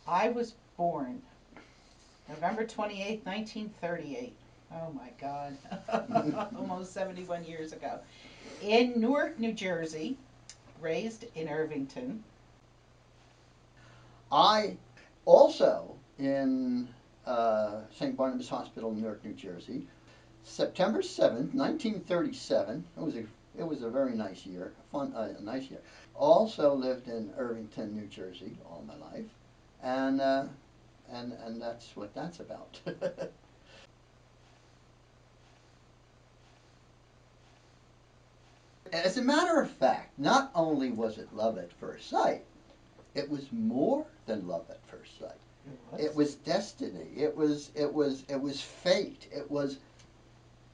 I was born November 28th, 1938. Oh my God. Almost 71 years ago. In Newark, New Jersey, raised in Irvington. I also in St. Barnabas Hospital, Newark, New Jersey, September 7th, 1937. It was a very nice year, a nice year. Also lived in Irvington, New Jersey, all my life, and and that's what that's about. As a matter of fact, not only was it love at first sight, it was more than love at first sight. It was destiny. It was fate. It was.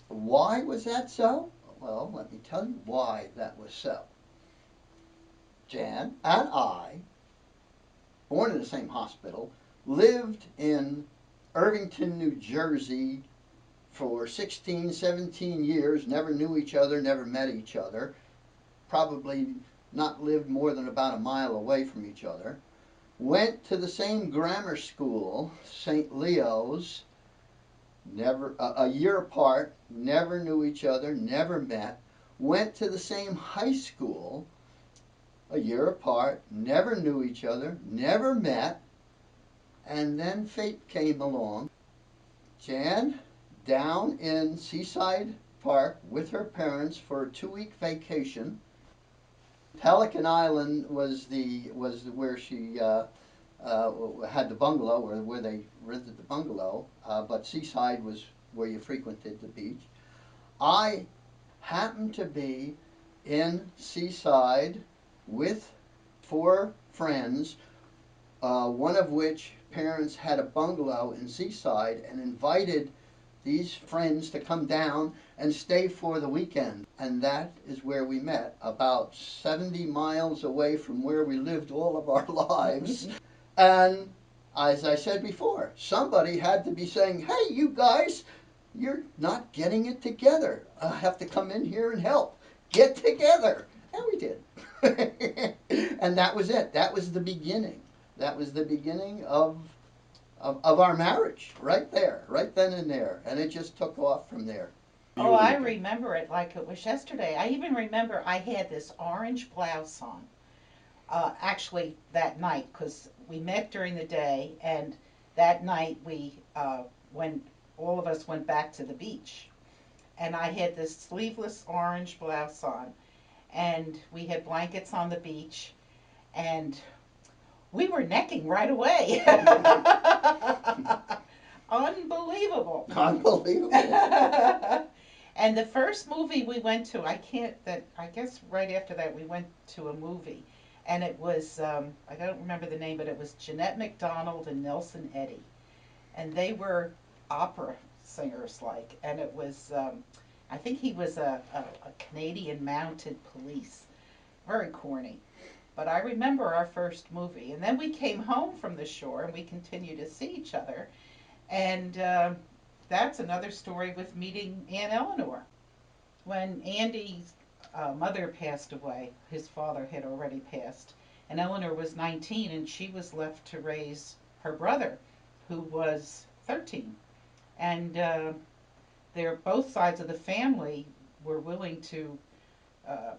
Why was that so? Well, let me tell you why that was so. Jan and I, born in the same hospital, lived in Irvington, New Jersey for 16, 17 years, never knew each other, never met each other, probably not lived more than about a mile away from each other. Went to the same grammar school, St. Leo's, never a year apart, never knew each other, never met. Went to the same high school, a year apart, never knew each other, never met, and then fate came along. Jan, down in Seaside Park with her parents for a 2-week vacation. Pelican Island was where she had the bungalow, or where they rented the bungalow, but Seaside was where you frequented the beach. I happened to be in Seaside with 4 friends, one of which parents had a bungalow in Seaside and invited these friends to come down and stay for the weekend. And that is where we met, about 70 miles away from where we lived all of our lives. And as I said before, somebody had to be saying, hey, you guys, you're not getting it together. I have to come in here and help. Get together. And we did. And that was it. That was the beginning. That was the beginning of our marriage, right there, right then and there. And it just took off from there. Oh, I remember it like it was yesterday. I even remember I had this orange blouse on, actually, that night, because we met during the day, and that night when all of us went back to the beach. And I had this sleeveless orange blouse on, and we had blankets on the beach, and we were necking right away. Unbelievable. Unbelievable. And the first movie we went to, I guess right after that we went to a movie, and it was I don't remember the name, but it was Jeanette MacDonald and Nelson Eddy, and they were opera singers, like, and it was I think he was a Canadian mounted police, very corny. But I remember our first movie, and then we came home from the shore and we continued to see each other, and that's another story with meeting Aunt Eleanor. When Andy's mother passed away, his father had already passed, and Eleanor was 19, and she was left to raise her brother, who was 13. And they're both sides of the family were willing to. Uh,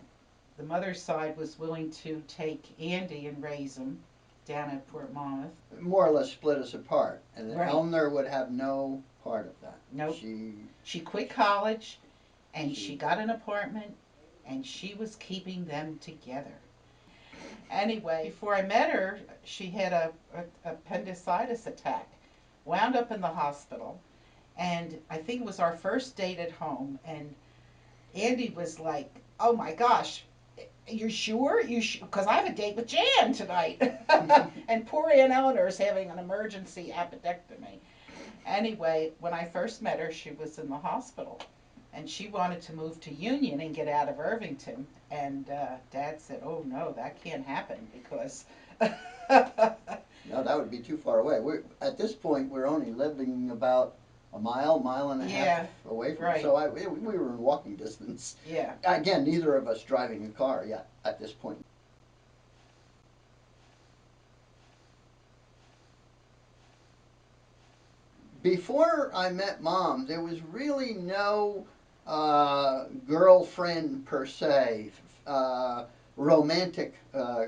the mother's side was willing to take Andy and raise him down at Fort Monmouth. More or less split us apart, and Right. Eleanor would have no part of that. Nope. She She quit college, and she got an apartment, and she was keeping them together. Anyway, before I met her, she had a appendicitis attack, wound up in the hospital, and I think it was our first date at home, and Andy was like, "Oh my gosh, you're sure? Because I have a date with Jan tonight." And poor Aunt Eleanor is having an emergency appendectomy. Anyway, when I first met her, she was in the hospital, and she wanted to move to Union and get out of Irvington. And Dad said, "Oh no, that can't happen because." No, that would be too far away. At this point, we're only living about a mile and a Yeah, half away from. right. So we were in walking distance. Yeah. Again, neither of us driving a car yet at this point. before I met Mom, there was really no girlfriend per se, uh, romantic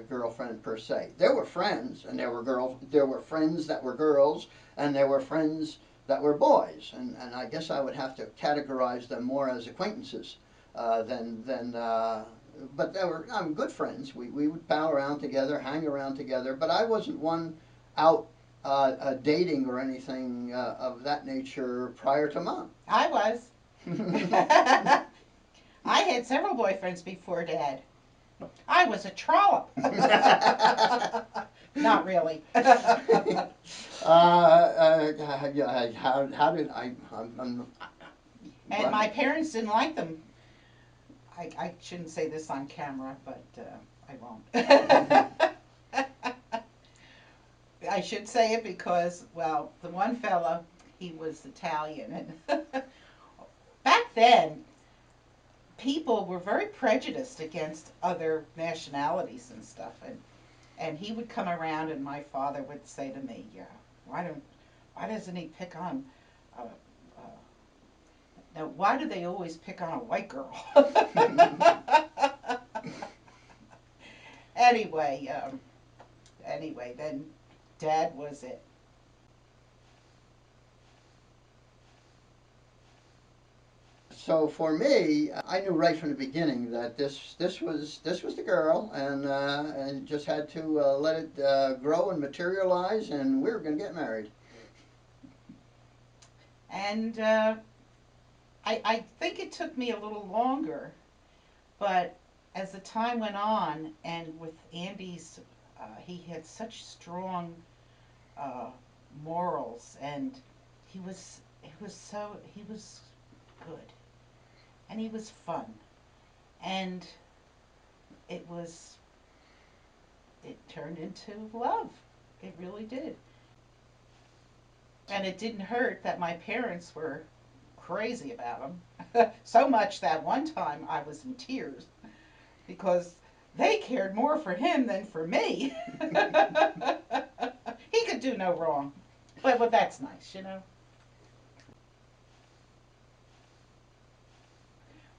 girlfriend per se. There were friends, and there were girls. There were friends that were girls, and there were friends that were boys. And I guess I would have to categorize them more as acquaintances than. But they were good friends. We would pal around together, hang around together. But I wasn't one out dating or anything of that nature prior to Mom. I was. I had several boyfriends before Dad. I was a trollop. Not really. How did I'm And my parents didn't like them. I shouldn't say this on camera, but I won't. I should say it because, well, the one fellow, he was Italian. And back then, people were very prejudiced against other nationalities and stuff. And he would come around, and my father would say to me, "Yeah, why doesn't he pick on? Uh, now, why do they always pick on a white girl?" anyway, anyway, then Dad was it. So for me, I knew right from the beginning that this was the girl, and just had to let it grow and materialize, and we were going to get married. And I think it took me a little longer, but as the time went on, and with Andy's, he had such strong uh, morals, and he was good, and he was fun, and it was it turned into love. It really did, and it didn't hurt that my parents were crazy about him. So much that one time I was in tears because they cared more for him than for me. He could do no wrong. But that's nice, you know.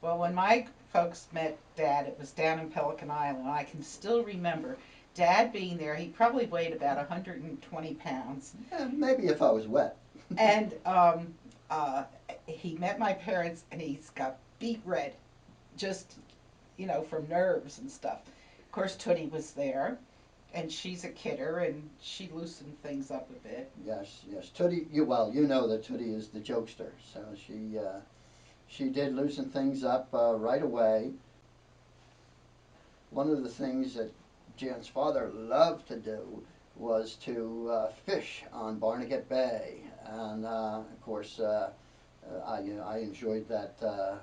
Well, when my folks met Dad, it was down in Pelican Island. I can still remember Dad being there. He probably weighed about 120 pounds. Maybe if I was wet. And uh, he met my parents, and he's got beet red, just, from nerves and stuff. Of course, Tootie was there, and she's a kidder, and she loosened things up a bit. Yes, yes. Tootie, you know that Tootie is the jokester, so she did loosen things up right away. One of the things that Jan's father loved to do was to fish on Barnegat Bay, and of course I enjoyed that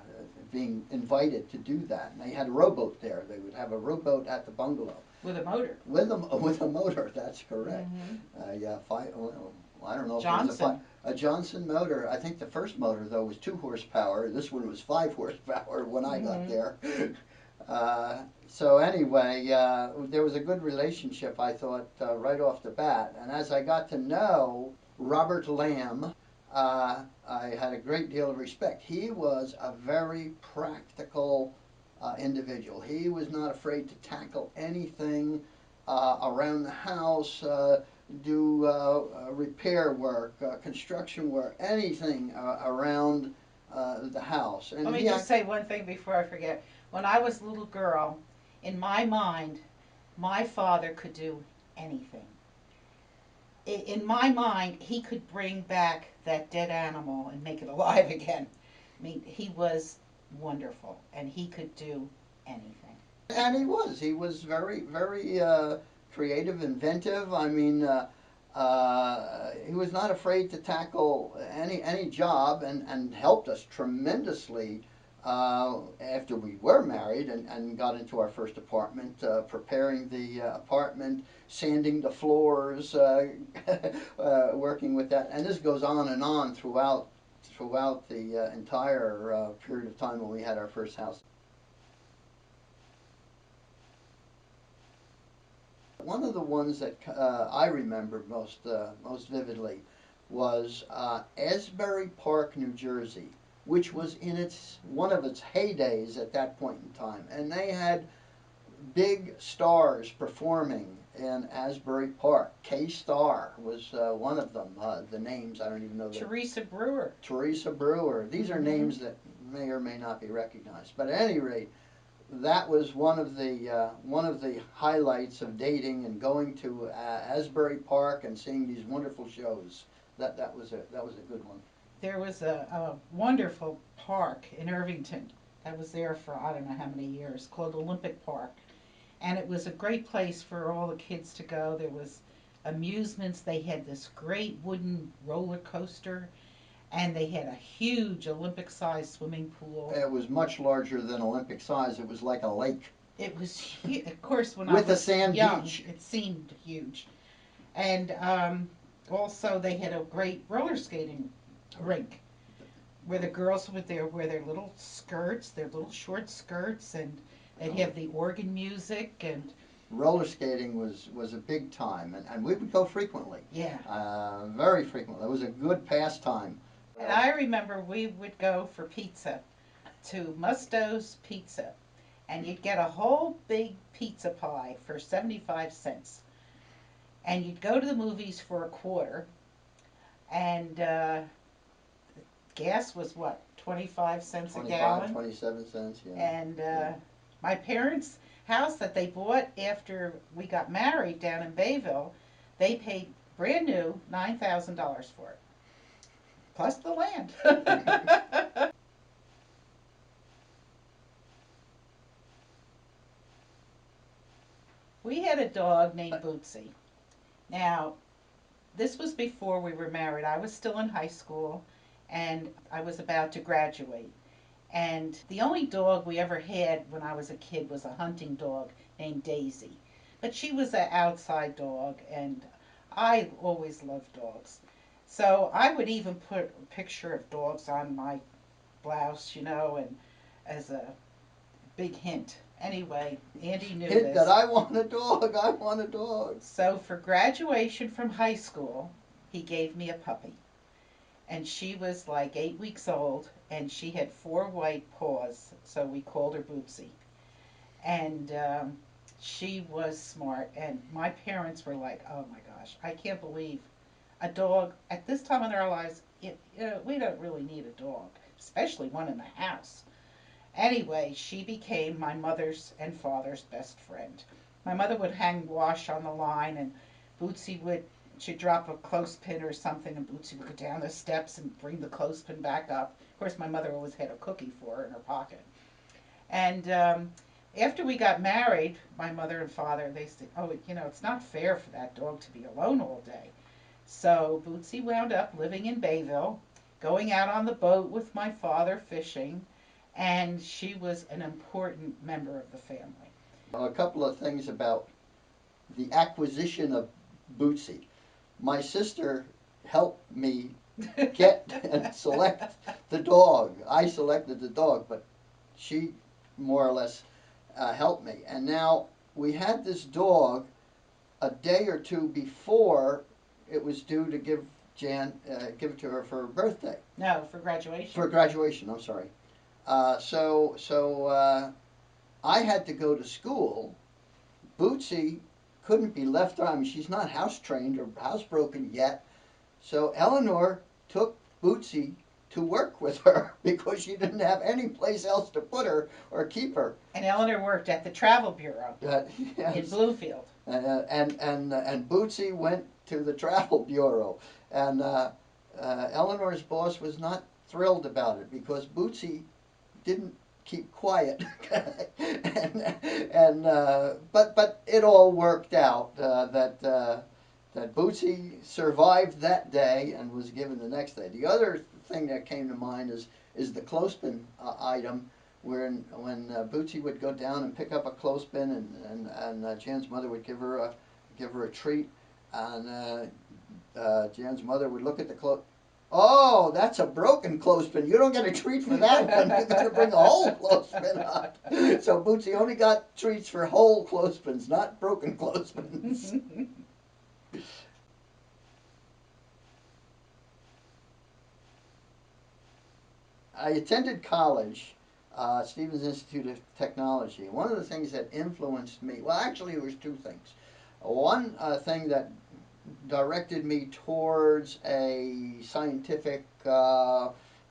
being invited to do that. And they had a rowboat there. They would have a rowboat at the bungalow With a motor. with a motor. That's correct. Mm-hmm. Yeah, well, I don't know if Johnson. it was a Johnson motor. I think the first motor though was 2 horsepower. This one was 5 horsepower when I got there. So anyway, there was a good relationship, I thought, right off the bat. And as I got to know Robert Lamb, I had a great deal of respect. He was a very practical individual. He was not afraid to tackle anything around the house, do repair work, construction work, anything around the house. And Let me just say one thing before I forget. When I was a little girl, in my mind, my father could do anything. In my mind, he could bring back that dead animal and make it alive again. I mean, he was wonderful, and he could do anything. And he was very, very creative, inventive. I mean, he was not afraid to tackle any job, and helped us tremendously after we were married and got into our first apartment, preparing the apartment, sanding the floors, working with that. And this goes on and on throughout the entire period of time when we had our first house. One of the ones that I remember most vividly was Asbury Park, New Jersey, which was in one of its heydays at that point in time, and they had big stars performing in Asbury Park. K-Star was one of them. The names I don't even know. Teresa Brewer. Teresa Brewer. These are names that may or may not be recognized. But at any rate, that was one of the highlights of dating and going to Asbury Park and seeing these wonderful shows. That was a good one. There was a wonderful park in Irvington that was there for I don't know how many years, called Olympic Park. And it was a great place for all the kids to go. There was amusements. They had this great wooden roller coaster, and they had a huge Olympic-sized swimming pool. It was much larger than Olympic size. It was like a lake. It was huge. Of course, when I with a was sand young, beach. it seemed huge. And also, they had a great roller skating rink where the girls would wear their little skirts, their little short skirts, and they'd have the organ music and roller skating was a big time, and we would go frequently. yeah, very frequently. It was a good pastime. and I remember we would go for pizza to Musto's Pizza, and you'd get a whole big pizza pie for 75 cents. And you'd go to the movies for a quarter, and gas was what, 25 cents a 25, gallon? 27 cents, yeah. And my parents' house that they bought after we got married down in Bayville, they paid brand new $9,000 for it, plus the land. We had a dog named Bootsy. Now, this was before we were married. I was still in high school, and I was about to graduate. And the only dog we ever had when I was a kid was a hunting dog named Daisy. But she was an outside dog, and I always loved dogs. So I would even put a picture of dogs on my blouse, and as a big hint. Anyway, Andy knew Hint this. that I want a dog, I want a dog. So for graduation from high school, he gave me a puppy. And she was like 8 weeks old, and she had 4 white paws, so we called her Bootsy. And she was smart, and my parents were like, "Oh my gosh, I can't believe a dog at this time in our lives. We don't really need a dog, especially one in the house." Anyway, she became my mother's and father's best friend. My mother would hang wash on the line, and Bootsy would she'd drop a clothespin or something, and Bootsy would go down the steps and bring the clothespin back up. Of course, my mother always had a cookie for her in her pocket. And after we got married, my mother and father, they said, "Oh, it's not fair for that dog to be alone all day." So Bootsy wound up living in Bayville, going out on the boat with my father fishing, and she was an important member of the family. A couple of things about the acquisition of Bootsy. My sister helped me get and select the dog. I selected the dog, but she more or less helped me. And now we had this dog a day or two before it was due to give it to her for her birthday. No, for graduation. For graduation, I'm sorry. So I had to go to school. Bootsy couldn't be left on. I mean, she's not house trained or housebroken yet. So Eleanor took Bootsy to work with her because she didn't have any place else to put her or keep her. And Eleanor worked at the Travel Bureau Yes. in Bluefield. And Bootsy went to the Travel Bureau. And Eleanor's boss was not thrilled about it because Bootsy didn't keep quiet. But it all worked out that Bootsy survived that day and was given the next day. The other thing that came to mind is the clothespin item, when Bootsy would go down and pick up a clothespin, and Jan's mother would give her a treat, and Jan's mother would look at the clothespin. Oh, that's a broken clothespin. You don't get a treat for that one. You've got to bring a whole clothespin up. So Bootsy only got treats for whole clothespins, not broken clothespins. I attended college, Stevens Institute of Technology. One of the things that influenced me, well, actually, there was two things. One thing that directed me towards a scientific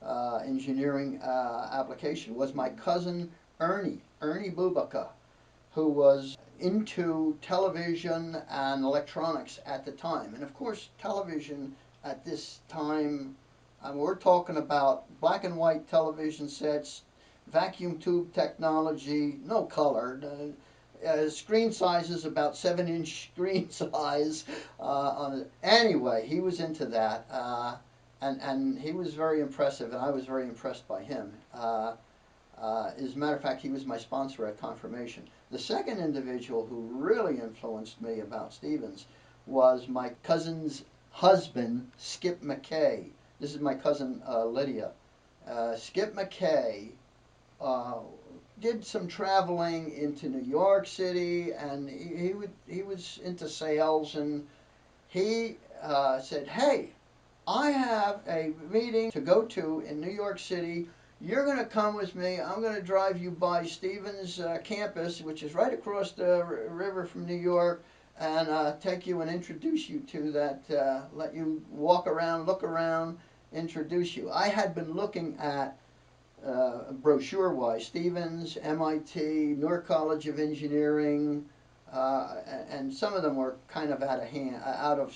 engineering application was my cousin Ernie Bubaka, who was into television and electronics at the time. And of course, television at this time, we're talking about black and white television sets, vacuum tube technology, no color. Screen sizes about 7-inch screen size. Anyway, he was into that, and he was very impressive, and I was very impressed by him. As a matter of fact, he was my sponsor at confirmation. The second individual who really influenced me about Stevens was my cousin's husband, Skip McKay. This is my cousin Lydia. Skip McKay uh, did some traveling into New York City, and he was into sales, and he said, "Hey, I have a meeting to go to in New York City. You're going to come with me. I'm going to drive you by Stevens campus, which is right across the river from New York, and take you and introduce you to that, let you walk around, look around, introduce you." I had been looking at brochure-wise, Stevens, MIT, Newark College of Engineering, and some of them were kind of out of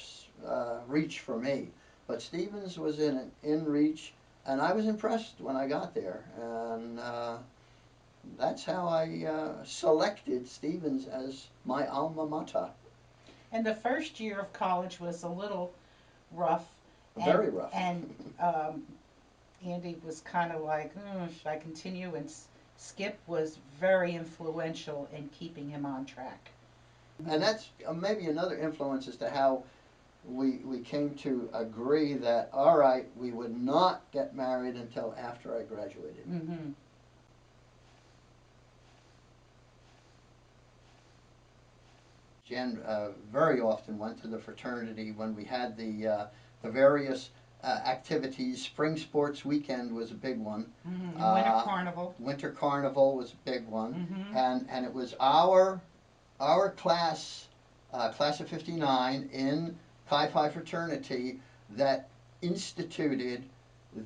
reach for me. But Stevens was in reach, and I was impressed when I got there. And that's how I selected Stevens as my alma mater. And the first year of college was a little rough, Very rough. and Andy was kind of like, should I continue? And Skip was very influential in keeping him on track. And that's maybe another influence as to how we came to agree that, all right, we would not get married until after I graduated. Mm-hmm. Jen very often went to the fraternity when we had the various activities. Spring Sports Weekend was a big one. Mm-hmm. And Winter Carnival. Winter Carnival was a big one. Mm-hmm. And it was our class, class of '59 in Chi Phi fraternity that instituted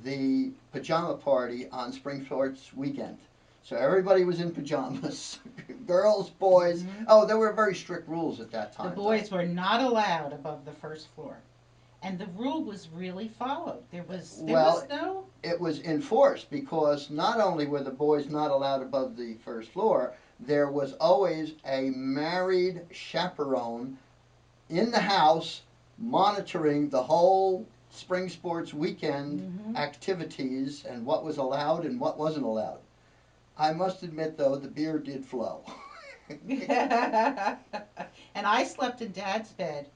the pajama party on Spring Sports Weekend. So everybody was in pajamas, girls, boys. Mm-hmm. Oh, there were very strict rules at that time. The boys were not allowed above the first floor, and the rule was really followed. There was no. It was enforced because not only were the boys not allowed above the first floor, there was always a married chaperone in the house monitoring the whole Spring Sports Weekend Mm-hmm. activities and what was allowed and what wasn't allowed. I must admit, though, the beer did flow. And I slept in Dad's bed,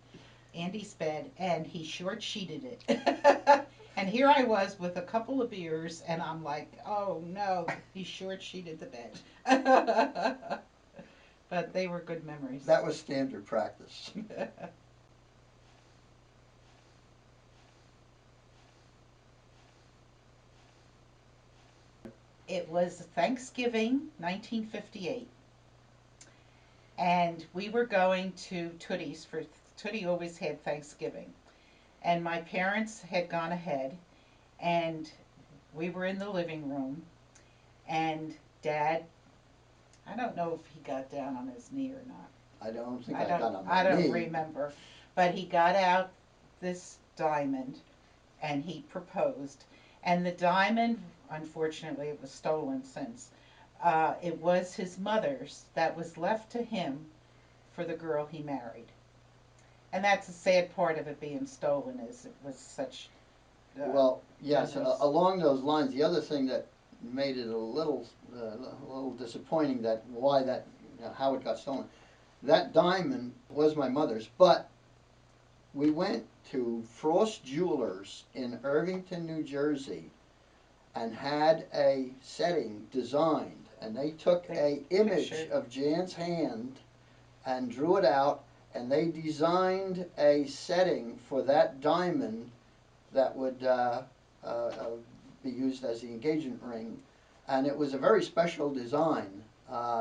Andy's bed, and he short sheeted it. And here I was with a couple of beers, and I'm like, oh no, he short sheeted the bed. But they were good memories. That was standard practice. It was Thanksgiving 1958, and we were going to Tootie's for Tootie always had Thanksgiving. And my parents had gone ahead, and we were in the living room, and Dad, I don't know if he got down on his knee or not. I don't think I got on I my don't knee. remember, but he got out this diamond, and he proposed. And the diamond, unfortunately, it was stolen since. It was his mother's that was left to him for the girl he married. And that's the sad part of it being stolen is it was such. Well, yes, Memories. along those lines, the other thing that made it a little disappointing that why that how it got stolen. That diamond was my mother's, but we went to Frost Jewelers in Irvington, New Jersey, and had a setting designed, and they took a image of Jan's hand and drew it out, and they designed a setting for that diamond that would be used as the engagement ring, and it was a very special design,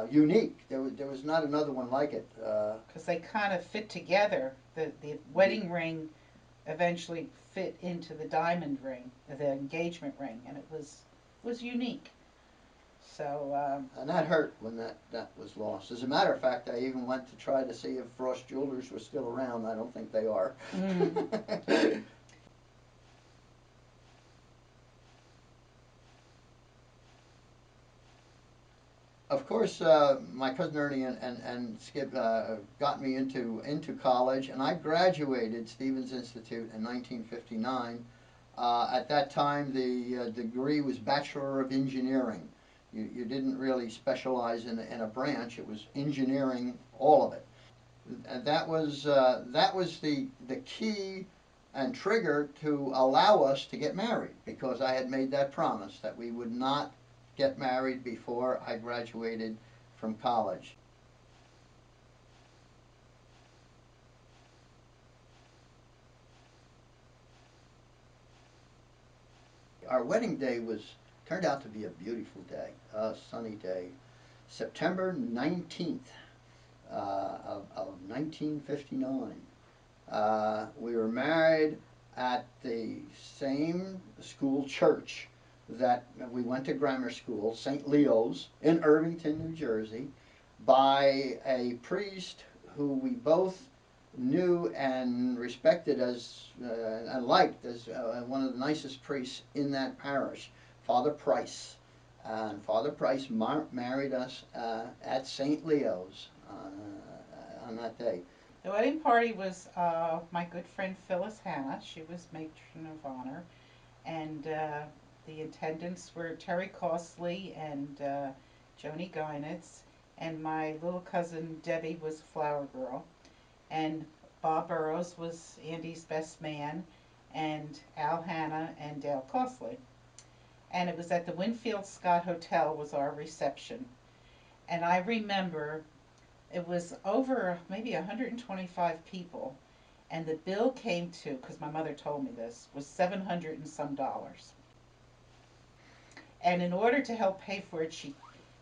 unique. There was not another one like it. Because they kind of fit together. The wedding ring eventually fit into the diamond ring, the engagement ring, and it was unique. So And that hurt when that was lost. As a matter of fact, I even went to try to see if Frost Jewelers was still around. I don't think they are. mm. Of course, my cousin Ernie and Skip got me into college, and I graduated Stevens Institute in 1959. At that time, the degree was Bachelor of Engineering. You didn't really specialize in a branch. It was engineering, all of it. And that was the key and trigger to allow us to get married, because I had made that promise that we would not get married before I graduated from college. Our wedding day turned out to be a beautiful day, a sunny day, September 19th of 1959. We were married at the same school church that we went to grammar school, St. Leo's, in Irvington, New Jersey, by a priest who we both knew and respected as and liked as one of the nicest priests in that parish, Father Price. And Father Price married us at St. Leo's on that day. The wedding party was my good friend Phyllis Hanna. She was matron of honor, and the attendants were Terry Costley and Joni Geinitz, and my little cousin Debbie was flower girl, and Bob Burrows was Andy's best man, and Al Hanna and Dale Costley. And it was at the Winfield Scott Hotel was our reception. And I remember it was over maybe 125 people, and the bill came to, because my mother told me this, was 700 and some dollars. And in order to help pay for it, she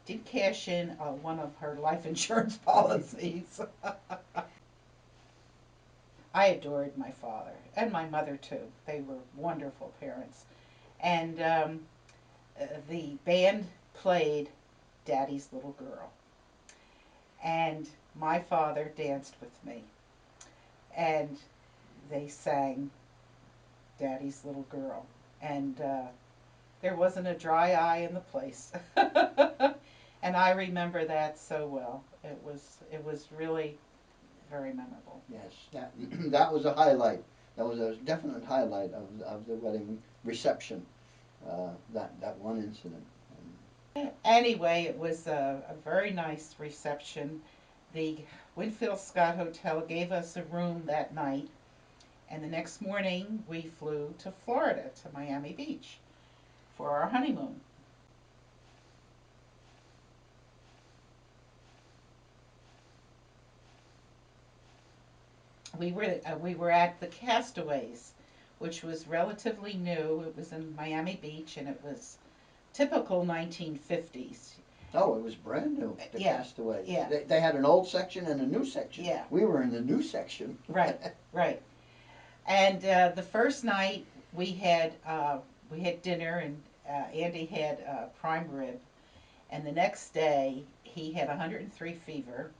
did cash in one of her life insurance policies. I adored my father and my mother too. They were wonderful parents. And the band played Daddy's Little Girl. And my father danced with me. And they sang Daddy's Little Girl. And there wasn't a dry eye in the place. And I remember that so well. It was really very memorable. Yes, that was a highlight. That was a definite highlight of the wedding reception. That one incident. Anyway, it was a very nice reception. The Winfield Scott Hotel gave us a room that night, and the next morning we flew to Florida, to Miami Beach, for our honeymoon. We were at the Castaways, which was relatively new. It was in Miami Beach, and it was typical 1950s. Oh, it was brand new. The Yeah, Castaways. yeah, They had an old section and a new section. yeah. We were in the new section. Right, right. And the first night we had dinner, and Andy had prime rib, and the next day he had 103 fever.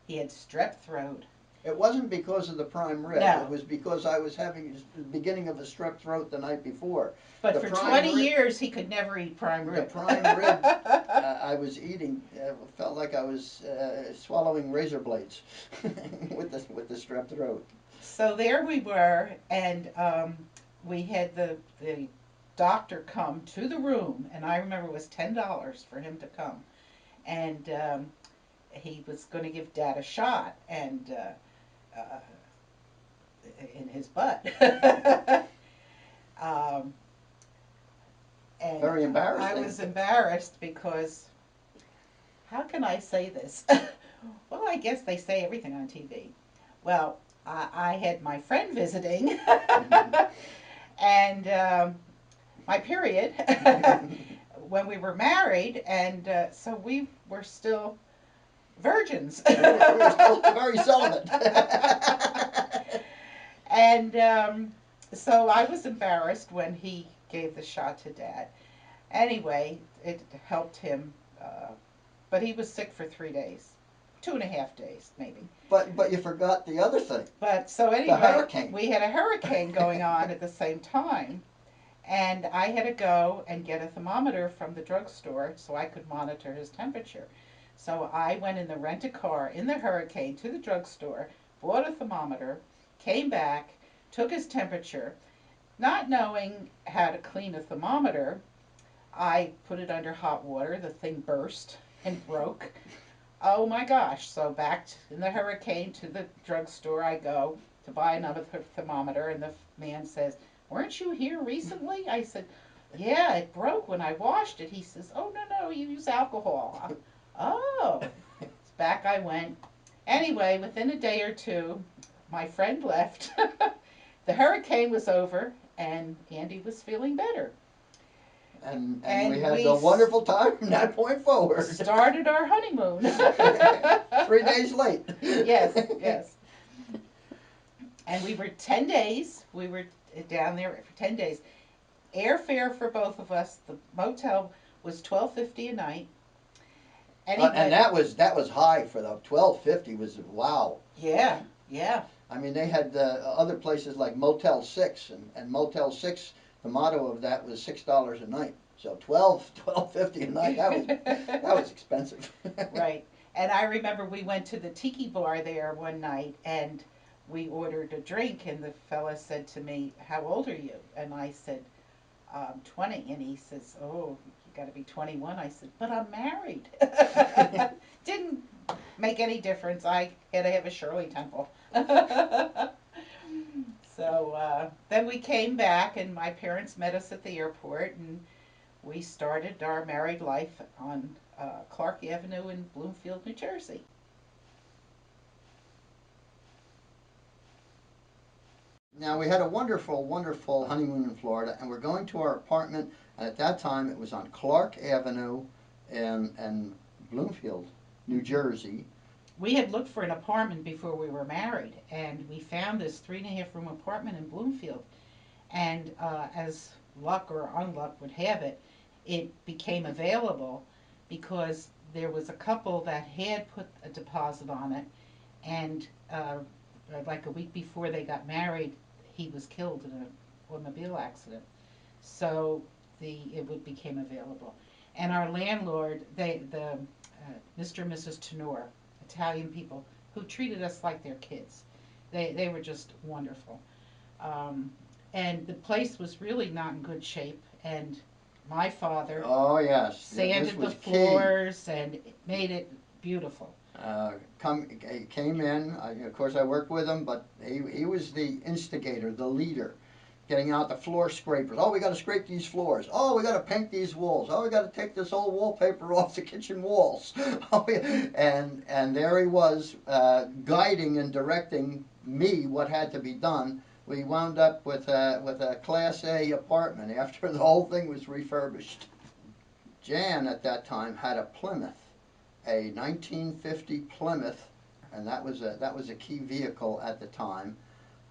He had strep throat. It wasn't because of the prime rib. No. It was because I was having the beginning of a strep throat the night before. But The for prime 20 rib, years he could never eat prime the rib. prime rib I was eating felt like I was swallowing razor blades with the strep throat. So there we were, and we had the doctor come to the room, and I remember it was $10 for him to come, and he was going to give Dad a shot, and in his butt. um, and Very I embarrassing. was embarrassed because how can I say this? Well, I guess they say everything on TV. Well, I had my friend visiting, and my period when we were married, and so we were still virgins. We were still very celibate. And so I was embarrassed when he gave the shot to Dad. Anyway, it helped him, but he was sick for 3 days, 2.5 days maybe. But you forgot the other thing. But so The anyway, hurricane. we had a hurricane going on at the same time, and I had to go and get a thermometer from the drugstore so I could monitor his temperature. So I went in the rent-a-car in the hurricane to the drugstore, bought a thermometer, came back, took his temperature. Not knowing how to clean a thermometer, I put it under hot water. The thing burst and broke. Oh my gosh. So back in the hurricane to the drugstore I go to buy another thermometer, and the man says, "Weren't you here recently?" I said, "Yeah, it broke when I washed it." He says, "Oh, no, no, you use alcohol." Oh, back I went. Anyway, within a day or two, my friend left. The hurricane was over, and Andy was feeling better. And we And had we a wonderful time from that point forward. started our honeymoon. 3 days late. Yes, yes. And we were 10 days. We were down there for 10 days. Airfare for both of us. The motel was $12.50 a night. And Anyway, that was high for the 1250 was wow. yeah, yeah. I mean they had other places like Motel 6 and Motel 6 the motto of that was $6 a night. So 1250 a night that was expensive. Right. And I remember we went to the tiki bar there one night, and we ordered a drink, and the fella said to me, "How old are you?" And I said, 20. And he says, "Oh, you got to be 21." I said, "But I'm married." Didn't make any difference. I had to have a Shirley Temple. So then we came back, and my parents met us at the airport, and we started our married life on Clark Avenue in Bloomfield, New Jersey. Now we had a wonderful, wonderful honeymoon in Florida, and we're going to our apartment. And at that time, it was on Clark Avenue in Bloomfield, New Jersey. We had looked for an apartment before we were married, and we found this 3.5 room apartment in Bloomfield. And as luck or unluck would have it, it became available because there was a couple that had put a deposit on it, and like a week before they got married, he was killed in an automobile accident. So became available, and our landlord, the Mr. and Mrs. Tenor, Italian people who treated us like their kids. They were just wonderful. Um, and the place was really not in good shape, and my father Oh yes, this sanded the was key. floors and made it beautiful. He came in. Of course, I worked with him, but he was the instigator, the leader, getting out the floor scrapers. Oh, we got to scrape these floors. Oh, we got to paint these walls. Oh, we got to take this old wallpaper off the kitchen walls. Oh, yeah. And there he was, guiding and directing me what had to be done. We wound up with a Class A apartment after the whole thing was refurbished. Jan at that time had a Plymouth, a 1950 Plymouth, and that was a key vehicle at the time.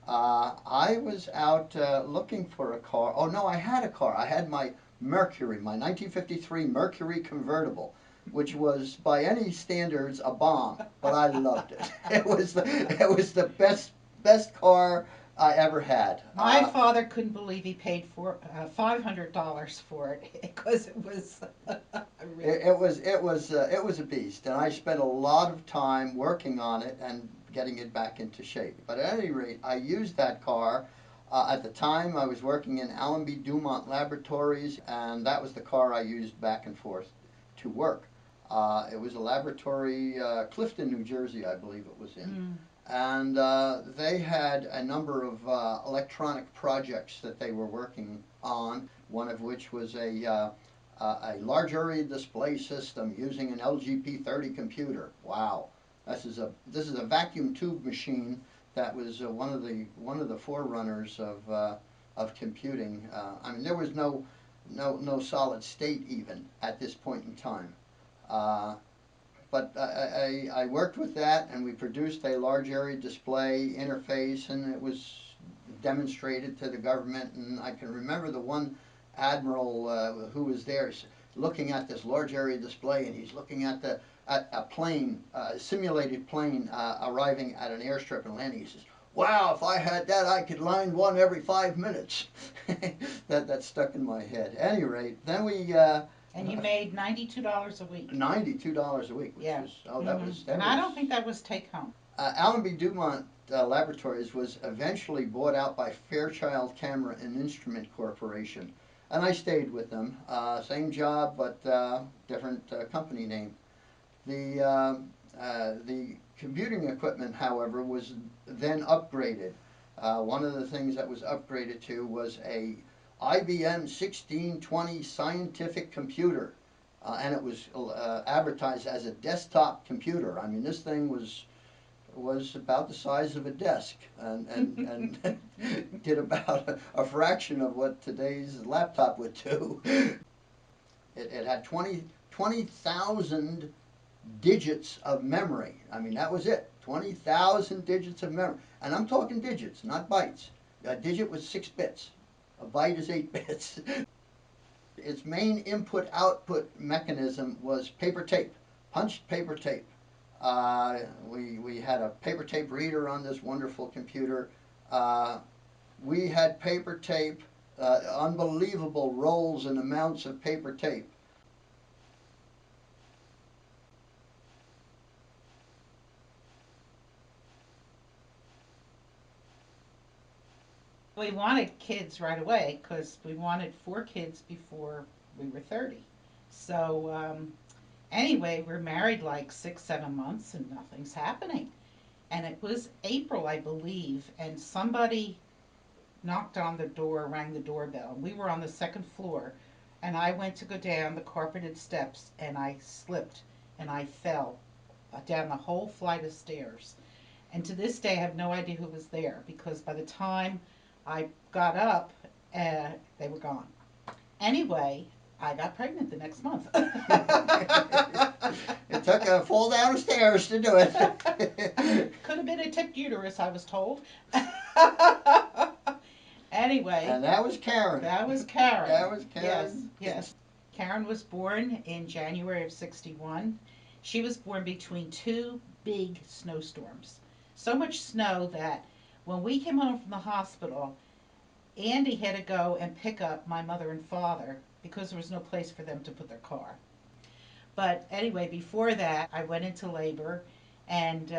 I was out looking for a car. Oh no, I had a car. I had my Mercury, my 1953 Mercury convertible, which was by any standards a bomb, but I loved it. It was the best car I ever had. My father couldn't believe he paid for $500 for it because it was really. It was a beast, and I spent a lot of time working on it and getting it back into shape. But at any rate, I used that car. At the time, I was working in Allenby Dumont Laboratories, and that was the car I used back and forth to work. It was a laboratory, Clifton, New Jersey, I believe it was in. Mm. And they had a number of electronic projects that they were working on, one of which was a large area display system using an LGP30 computer. Wow, this is a vacuum tube machine that was one of the forerunners of computing. I mean, there was no no solid state even at this point in time. Uh, but I worked with that, and we produced a large area display interface, and it was demonstrated to the government. And I can remember the one admiral who was there looking at this large area display, and he's looking at a plane, a simulated plane arriving at an airstrip and landing. He says, "Wow, if I had that, I could land one every 5 minutes." That stuck in my head. At any rate, then we And you made $92 a week. $92 a week, which Yeah. was that was that And was. I don't think that was take home. Allenby Dumont Laboratories was eventually bought out by Fairchild Camera and Instrument Corporation, and I stayed with them. Same job, but different company name. The computing equipment, however, was then upgraded. One of the things that was upgraded to was a IBM 1620 scientific computer, and it was advertised as a desktop computer. I mean, this thing was about the size of a desk, and did about a fraction of what today's laptop would do. It had 20,000 digits of memory. I mean, that was it. 20,000 digits of memory. And I'm talking digits, not bytes. A digit was 6 bits. A byte is 8 bits. Its main input-output mechanism was paper tape, punched paper tape. We had a paper tape reader on this wonderful computer. We had paper tape, unbelievable rolls and amounts of paper tape. We wanted kids right away because we wanted 4 kids before we were 30. So, anyway, we're married like 6, 7 months and nothing's happening. And it was April, I believe, and somebody knocked on the door, rang the doorbell. We were on the second floor, and I went to go down the carpeted steps, and I slipped and I fell down the whole flight of stairs. And to this day, I have no idea who was there because by the time I got up, they were gone. Anyway, I got pregnant the next month. It took a fall down the stairs to do it. Could have been a tipped uterus, I was told. Anyway. And that was Karen. That was Karen. That was Karen. Yes. Karen was born in January of 61. She was born between 2 big snowstorms. So much snow that when we came home from the hospital, Andy had to go and pick up my mother and father because there was no place for them to put their car. But anyway, before that, I went into labor and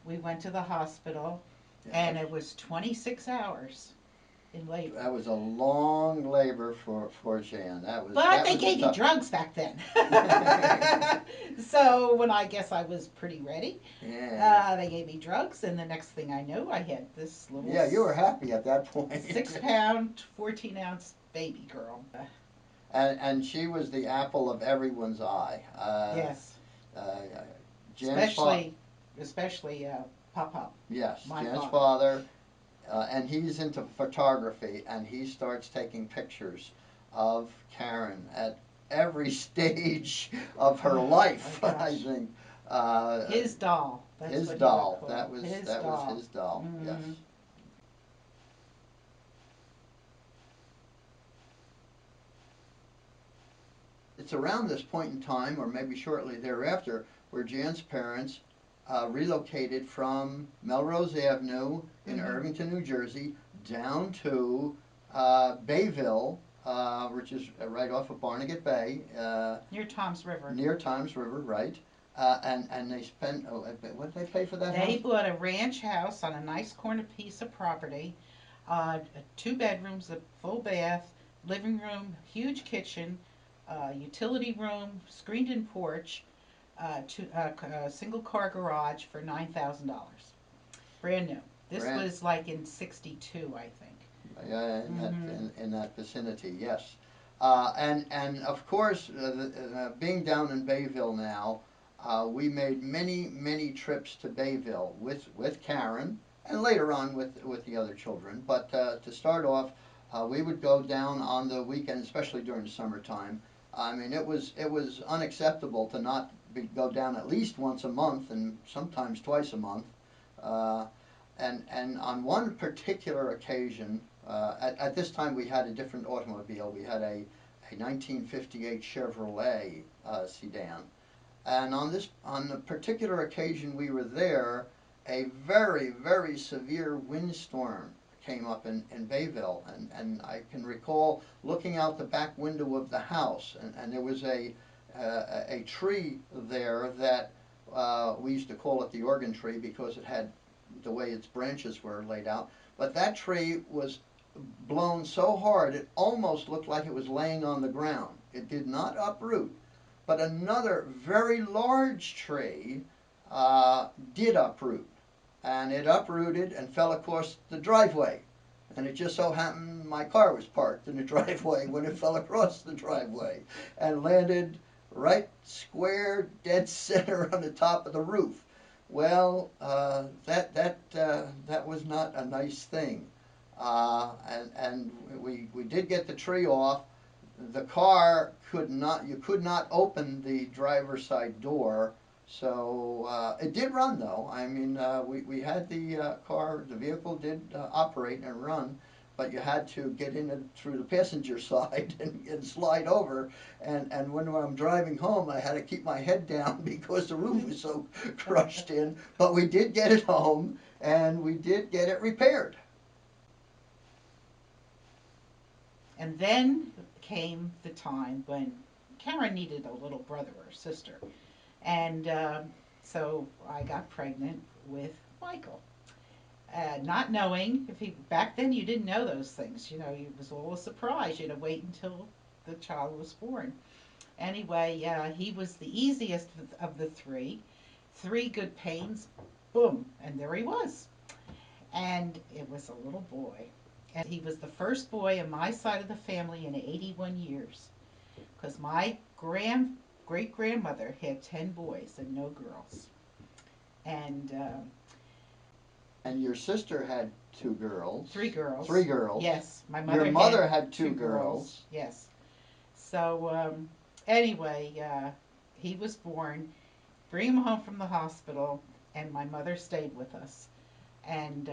we went to the hospital, and it was 26 hours in labor. That was a long labor for Jan. But they was gave you tough. drugs back then. So when I guess I was pretty ready, Yeah. they gave me drugs, and the next thing I knew, I had this little Yeah, you were happy at that point. 6 pound, 14 ounce baby girl. And she was the apple of everyone's eye. Yes, Uh, Jan's father. especially Papa. Yes, My Jan's father. father. And he's into photography, and he starts taking pictures of Karen at every stage of her life. Oh my I gosh. think His doll. That's his what doll. he would call his That doll. was his doll. Yes. Mm-hmm. It's around this point in time, or maybe shortly thereafter, where Jan's parents relocated from Melrose Avenue in Mm-hmm. Irvington, New Jersey, down to Bayville, which is right off of Barnegat Bay, Near Tom's River. near Times River, right? And they spent, what did they pay for that They house? bought a ranch house on a nice corner piece of property, 2 bedrooms, a full bath, living room, huge kitchen, utility room, screened-in porch, a single car garage for $9,000, brand new. This Brand, was like in '62, I think. in that vicinity, yes. And of course, being down in Bayville now, we made many trips to Bayville with Karen, and later on with the other children. But to start off, We would go down on the weekend, especially during the summertime. I mean, it was unacceptable to not go down at least once a month and sometimes twice a month. Uh, and on one particular occasion, at this time we had a different automobile. We had a 1958 Chevrolet sedan. And on the particular occasion we were there, a very, very severe windstorm came up in Bayville. And I can recall looking out the back window of the house, and there was a tree there that we used to call it the organ tree because it had the way its branches were laid out. But that tree was blown so hard it almost looked like it was laying on the ground. It did not uproot, but another very large tree did uproot, and it uprooted and fell across the driveway. And it just so happened my car was parked in the driveway when it fell across the driveway and landed right square dead center on the top of the roof. Well, that was not a nice thing, and we did get the tree off. The car could not you could not open the driver's side door, so it did run though. I mean, we had the vehicle did operate and run, but you had to get in through the passenger side and slide over. And when I'm driving home, I had to keep my head down because the roof was so crushed in. But we did get it home, and we did get it repaired. And then came the time when Karen needed a little brother or sister. And so I got pregnant with Michael. Not knowing if he, back then you didn't know those things. You know, it was all a surprise. You had to wait until the child was born. Anyway, he was the easiest of the three. Three good pains, boom, and there he was. And it was a little boy. And he was the first boy on my side of the family in 81 years. Because my great grandmother had 10 boys and no girls. And And your sister had two girls. three girls. Three girls. Yes, my Your mother mother had had two girls. Yes. So anyway, he was born. Bring him home from the hospital, and my mother stayed with us. And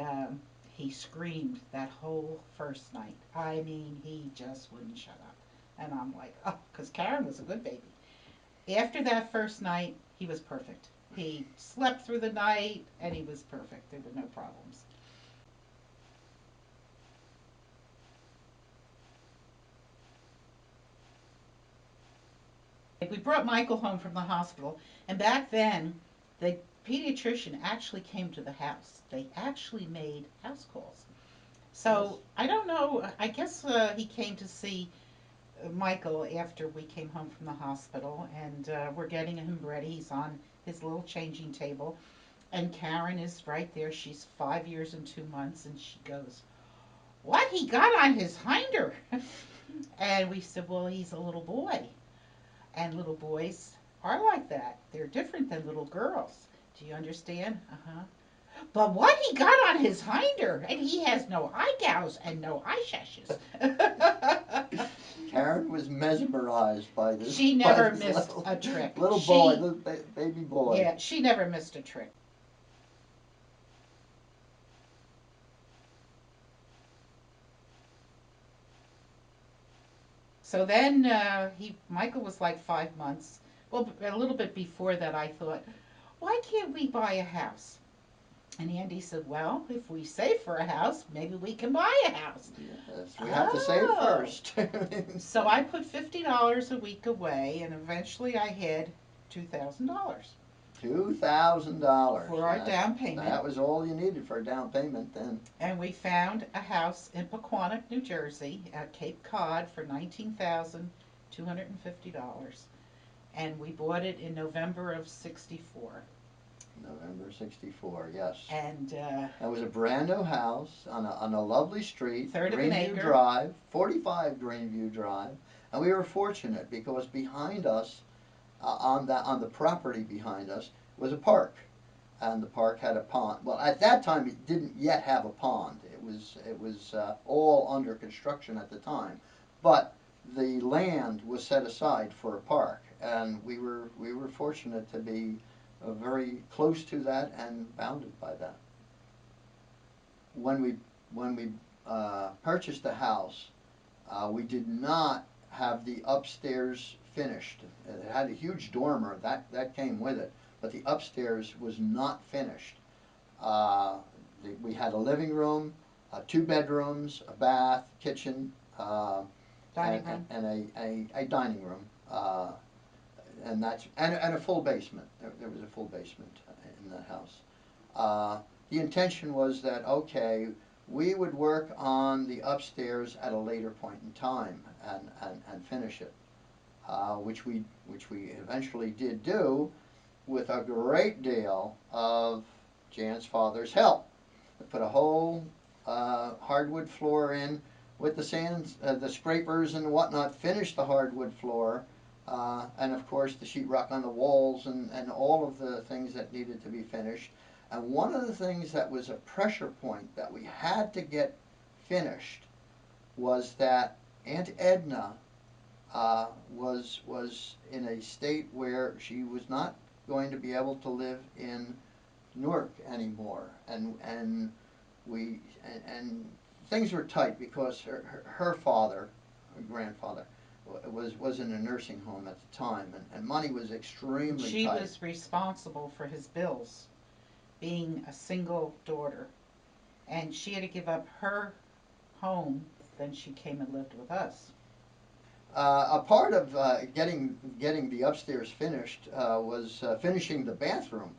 he screamed that whole first night. I mean, he just wouldn't shut up. And I'm like, oh, because Karen was a good baby. After that first night, he was perfect. He slept through the night, and he was perfect. There were no problems. We brought Michael home from the hospital, and back then, the pediatrician actually came to the house. They actually made house calls. Yes. So I don't know. I guess he came to see Michael after we came home from the hospital, and we're getting him ready. He's on his little changing table, and Karen is right there. She's 5 years and 2 months, and she goes, "What he got on his hinder?" And we said, "Well, he's a little boy, and little boys are like that. They're different than little girls. Do you understand?" Uh-huh. But what he got on his hinder, and he has no eyegouts and no eyelashes. Karen was mesmerized by this She by never this missed little a trick. little boy, She, little baby boy. yeah, she never missed a trick. So then Michael was like 5 months. Well, a little bit before that, I thought, why can't we buy a house? And Andy said, well, if we save for a house, maybe we can buy a house. Yes, we have to save Oh. first. So I put $50 a week away, and eventually I had $2,000 $2,000. for our down payment. That was all you needed for a down payment then. And we found a house in Pequannock, New Jersey, at Cape Cod for $19,250. And we bought it in November of '64. November '64. Yes. And that was a brand new house on a lovely street, third of an Greenview acre. Drive, 45 Greenview Drive, and we were fortunate because behind us, on the property behind us, was a park. and the park had a pond. Well, at that time, it didn't yet have a pond. It was all under construction at the time, but the land was set aside for a park, and we were fortunate to be very close to that and bounded by that. When we purchased the house, we did not have the upstairs finished. It had a huge dormer that came with it, but the upstairs was not finished. Uh, we had a living room, two bedrooms, a bath, kitchen, Dining room. and a dining room, and a full basement. There was a full basement in the house. The intention was that, okay, we would work on the upstairs at a later point in time and finish it, which we eventually did do with a great deal of Jan's father's help. We put a whole hardwood floor in with the sands, the scrapers and whatnot, finished the hardwood floor, and of course the sheetrock on the walls and all of the things that needed to be finished. And one of the things that was a pressure point that we had to get finished was that Aunt Edna was in a state where she was not going to be able to live in Newark anymore, and things were tight because her father, her grandfather, was in a nursing home at the time, and money was extremely She tight. was responsible for his bills, being a single daughter, and she had to give up her home. Then she came and lived with us. A part of getting the upstairs finished was finishing the bathroom,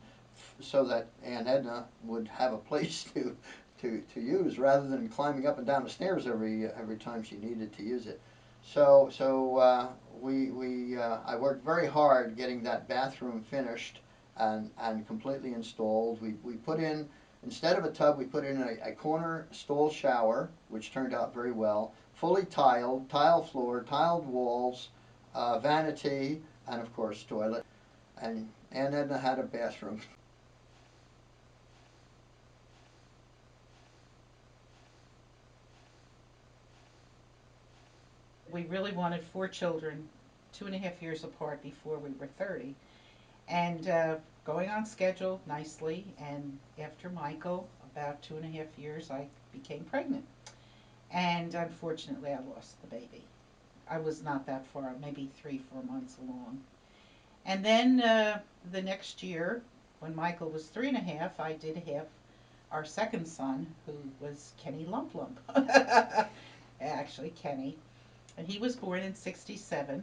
so that Aunt Edna would have a place to use rather than climbing up and down the stairs every time she needed to use it. So I worked very hard getting that bathroom finished and completely installed. We put in, instead of a tub, we put in a corner stall shower, which turned out very well. Fully tiled, tile floor, tiled walls, vanity, and of course toilet. And Aunt Edna had a bathroom. We really wanted four children, 2.5 years apart before we were 30, and going on schedule nicely. And after Michael, about 2.5 years, I became pregnant. And unfortunately, I lost the baby. I was not that far, maybe 3, 4 months along. And then the next year, when Michael was 3.5, I did have our second son, who was Kenny Lump Lump. Actually, Kenny. And he was born in 67,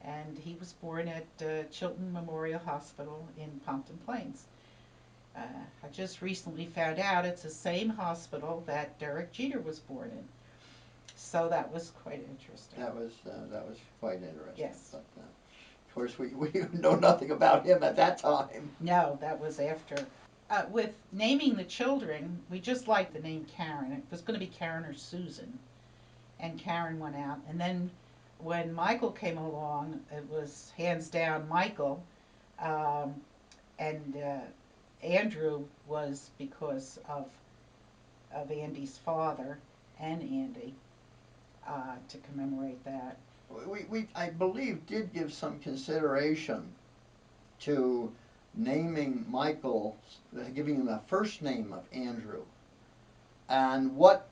and he was born at Chilton Memorial Hospital in Pompton Plains. Uh, I just recently found out it's the same hospital that Derek Jeter was born in. So that was quite interesting. That was quite interesting. Yes. But of course, we know nothing about him at that time. No, that was after. With naming the children, we just liked the name Karen. It was going to be Karen or Susan, and Karen went out. And then when Michael came along, it was hands down Michael, um, and Andrew was because of Andy's father and Andy, to commemorate that. We I believe did give some consideration to naming Michael, giving him a first name of Andrew. And what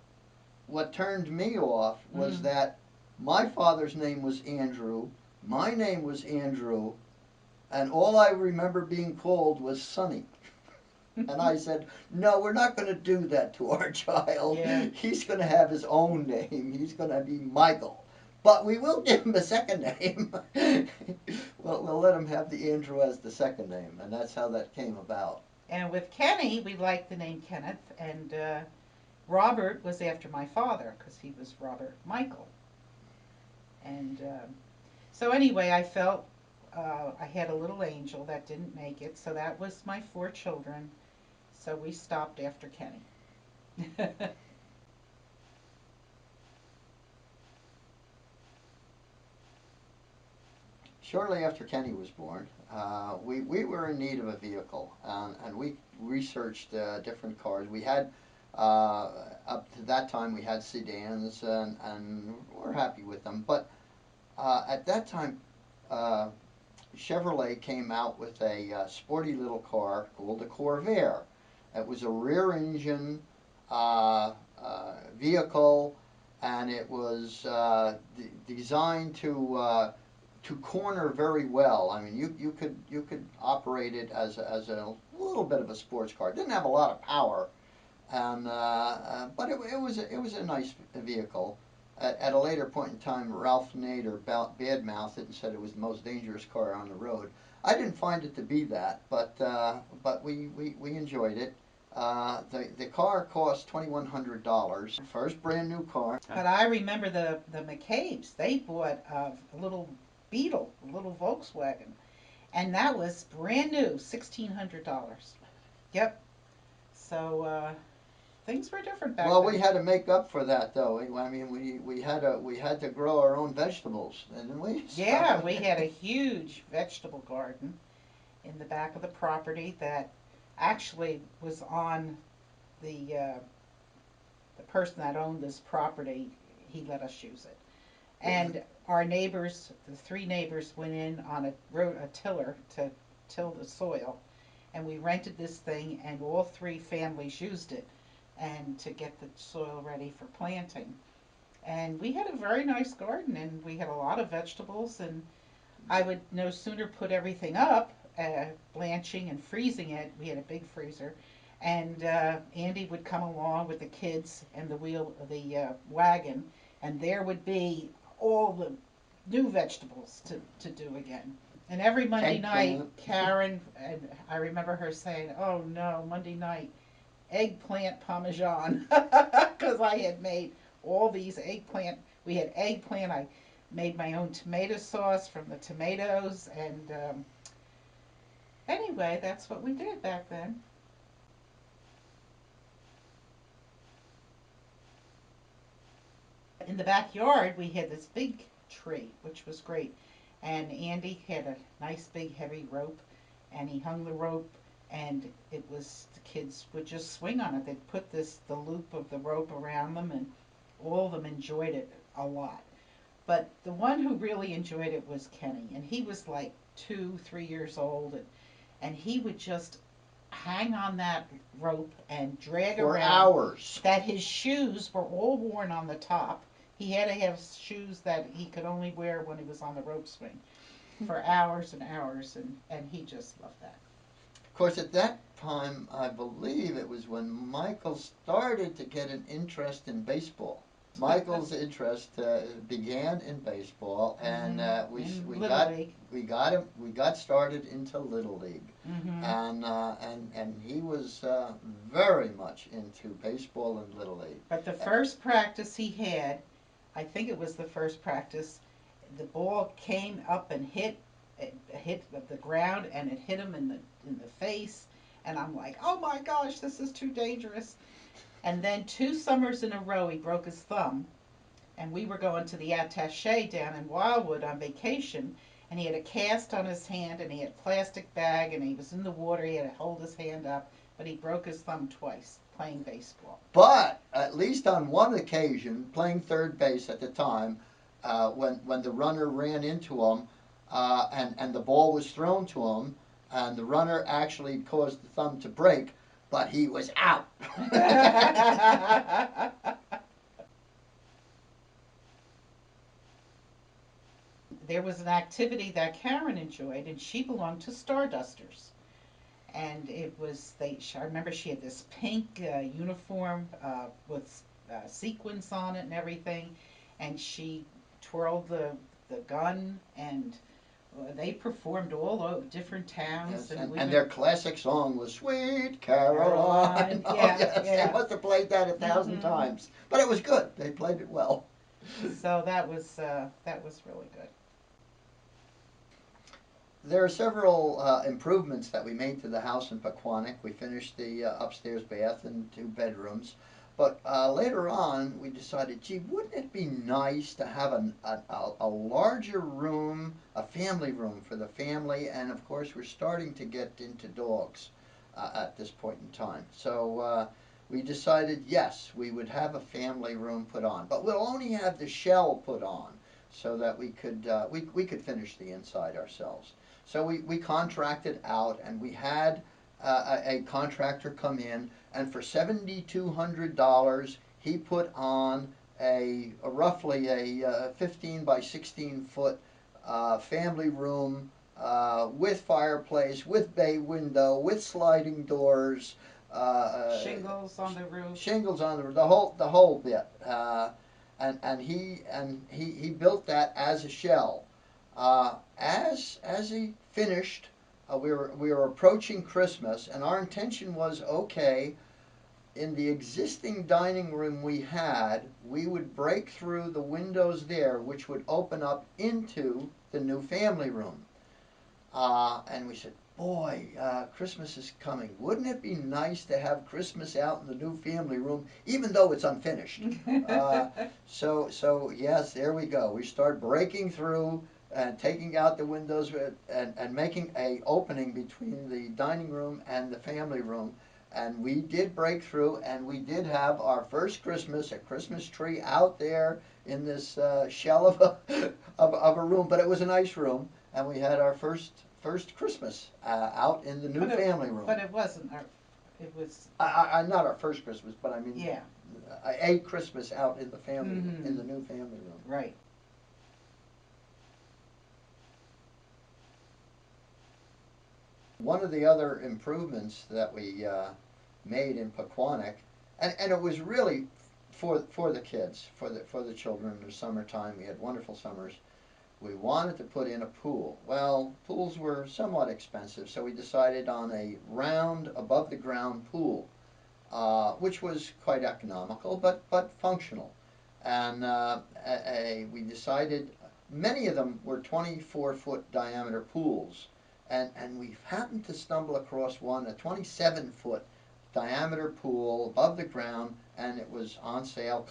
turned me off was that my father's name was Andrew, my name was Andrew, and all I remember being called was Sonny. And I said, no, we're not going to do that to our child. Yeah. He's going to have his own name. He's going to be Michael. But we will give him a second name. We'll let him have the Andrew as the second name, and that's how that came about. And with Kenny, we liked the name Kenneth, and Robert was after my father because he was Robert Michael. And so anyway, I felt I had a little angel that didn't make it, so that was my four children. So we stopped after Kenny. shortly after Kenny was born, we were in need of a vehicle, and we researched different cars. We had, up to that time, we had sedans, and we're happy with them. But at that time, uh, Chevrolet came out with a sporty little car called the Corvair. It was a rear engine vehicle, and it was designed to corner very well. I mean, you could operate it as a little bit of a sports car. It didn't have a lot of power, and but it was a nice vehicle. At a later point in time, Ralph Nader badmouthed it and said it was the most dangerous car on the road. I didn't find it to be that, but we enjoyed it. The car cost $2,100. First brand new car. But I remember the McCabe's. They bought a little Beetle, a little Volkswagen, and that was brand new, $1,600. Yep. So things were different back Well, then. we had to make up for that, though. I mean, we had to grow our own vegetables, didn't we? Yeah, we had a huge vegetable garden in the back of the property that actually was on the the person that owned this property. He let us use it, and our neighbors, the three neighbors, went in on a tiller to till the soil, and we rented this thing, and all three families used it, and to get the soil ready for planting. And we had a very nice garden, and we had a lot of vegetables, and I would no sooner put everything up, blanching and freezing it. We had a big freezer, and Andy would come along with the kids and the wagon, and there would be all the new vegetables to do again. And every Monday night, Eggplant. Karen, and I remember her saying, "Oh no, Monday night, eggplant parmesan," because I had made all these eggplant. We had eggplant. I made my own tomato sauce from the tomatoes, and anyway, that's what we did back then. In the backyard, we had this big tree, which was great. And Andy had a nice big heavy rope, and he hung the rope, and it was the kids would just swing on it. They'd put the loop of the rope around them, and all of them enjoyed it a lot. But the one who really enjoyed it was Kenny, and he was like 2, 3 years old, and he would just hang on that rope and drag For around hours. that his shoes were all worn on the top. He had to have shoes that he could only wear when he was on the rope swing for hours and hours, and he just loved that. Of course, at that time, I believe it was when Michael started to get an interest in baseball. Michael's interest began in baseball, and In Little League. we got started into Little League, Mm-hmm. and he was very much into baseball and Little League. But the first practice he had, I think it was the first practice, the ball came up and hit the ground, and it hit him in the face, and I'm like, oh my gosh, this is too dangerous. And then 2 summers in a row, he broke his thumb, and we were going to the attaché down in Wildwood on vacation, and he had a cast on his hand, and he had a plastic bag, and he was in the water. He had to hold his hand up, but he broke his thumb twice playing baseball. But at least on one occasion, playing third base at the time, when the runner ran into him, and the ball was thrown to him, and the runner actually caused the thumb to break, but he was out. There was an activity that Karen enjoyed, and she belonged to Stardusters. And it was I remember she had this pink uniform with sequins on it and everything, and she twirled the gun, and they performed all over different towns, Yes, and we and would their classic song was "Sweet Caroline." Caroline, Oh yeah, yes, they yeah. must have played that 1,000 Hmm. times, but it was good. They played it well. So that was really good. There are several improvements that we made to the house in Pequannock. We finished the upstairs bath and 2 bedrooms. But later on, we decided, gee, wouldn't it be nice to have a larger room, a family room for the family? And of course, we're starting to get into dogs at this point in time. So we decided, yes, we would have a family room put on, but we'll only have the shell put on so that we could finish the inside ourselves. So we contracted out, and we had a contractor come in, and for $7,200 he put on a roughly a 15 by 16 foot family room with fireplace, with bay window, with sliding doors, Shingles on the roof. shingles on the whole bit, and he built that as a shell. As he finished, we were approaching Christmas, and our intention was, okay, in the existing dining room we had, we would break through the windows there, which would open up into the new family room. And we said, boy, Christmas is coming. Wouldn't it be nice to have Christmas out in the new family room, even though it's unfinished? So yes, there we go. We start breaking through and taking out the windows and making a opening between the dining room and the family room. And we did break through, and we did have our first Christmas, a Christmas tree out there in this shell of of a room, but it was a nice room, and we had our first Christmas out in the new family room. But it wasn't our, it was. Not our first Christmas, but I mean, Yeah. a Christmas out in the family Mm-hmm. in the new family room. Right. One of the other improvements that we made in Pequannock, and it was really for the kids, for the children in the summertime. We had wonderful summers. We wanted to put in a pool. Well, pools were somewhat expensive, so we decided on a round, above the ground pool, which was quite economical, but functional. And we decided, many of them were 24-foot diameter pools, and we happened to stumble across one, a 27-foot diameter pool above the ground, and it was on sale,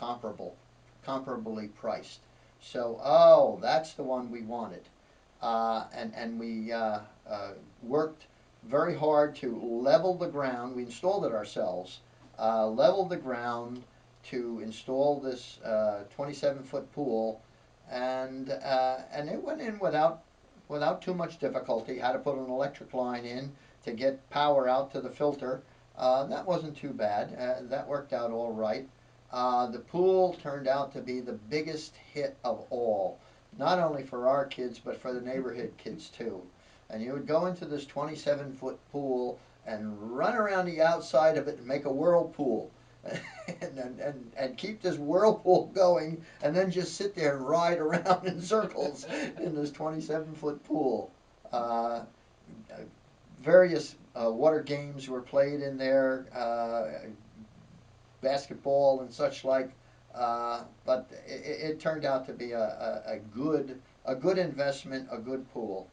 comparably priced. So, oh, that's the one we wanted. And we worked very hard to level the ground. We installed it ourselves, leveled the ground to install this 27-foot pool, and it went in without too much difficulty. Had to put an electric line in to get power out to the filter. That wasn't too bad. That worked out all right. The pool turned out to be the biggest hit of all, not only for our kids, but for the neighborhood kids too. And you would go into this 27-foot pool and run around the outside of it and make a whirlpool. and keep this whirlpool going, and then just sit there and ride around in circles in this 27-foot pool. Various water games were played in there, basketball and such like, but it turned out to be a good investment, a good pool.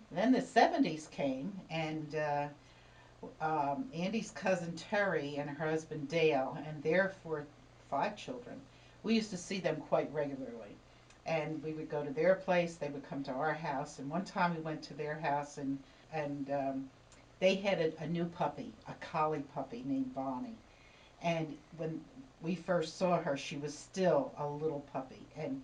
Then the 70s came, and Andy's cousin Terry and her husband Dale, and their five children. We used to see them quite regularly. And we would go to their place, they would come to our house. And one time we went to their house, and they had a new puppy, a collie puppy named Bonnie. And when we first saw her, she was still a little puppy. And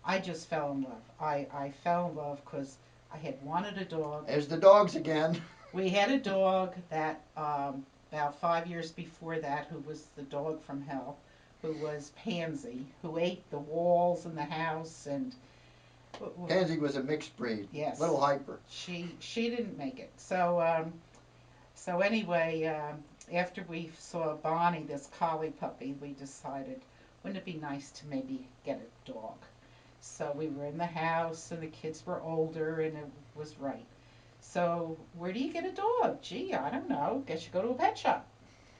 I just fell in love. I fell in love because I had wanted a dog. There's the dogs again. We had a dog that about 5 years before that, who was the dog from hell, who was Pansy, who ate the walls in the house, and Pansy was a mixed breed, yes, little hyper. She didn't make it. So anyway, after we saw Bonnie, this collie puppy, we decided, wouldn't it be nice to maybe get a dog? So we were in the house, and the kids were older, and it was right. So where do you get a dog? Gee, I don't know. Guess you go to a pet shop.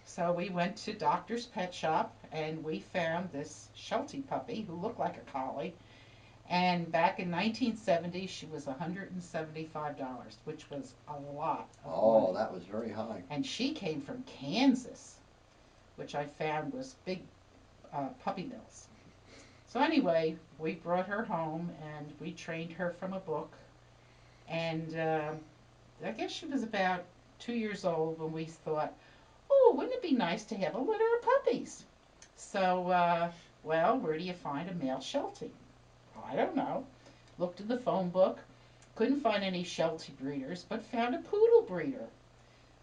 So we went to Doctor's Pet Shop, and we found this Sheltie puppy who looked like a collie, And back in 1970, she was $175, which was a lot of Oh, money. that was very high. And she came from Kansas, which I found was big puppy mills. So anyway, we brought her home and we trained her from a book. And I guess she was about 2 years old when we thought, oh, wouldn't it be nice to have a litter of puppies? So, well, where do you find a male Sheltie? I don't know. Looked in the phone book, couldn't find any Sheltie breeders, but found a poodle breeder.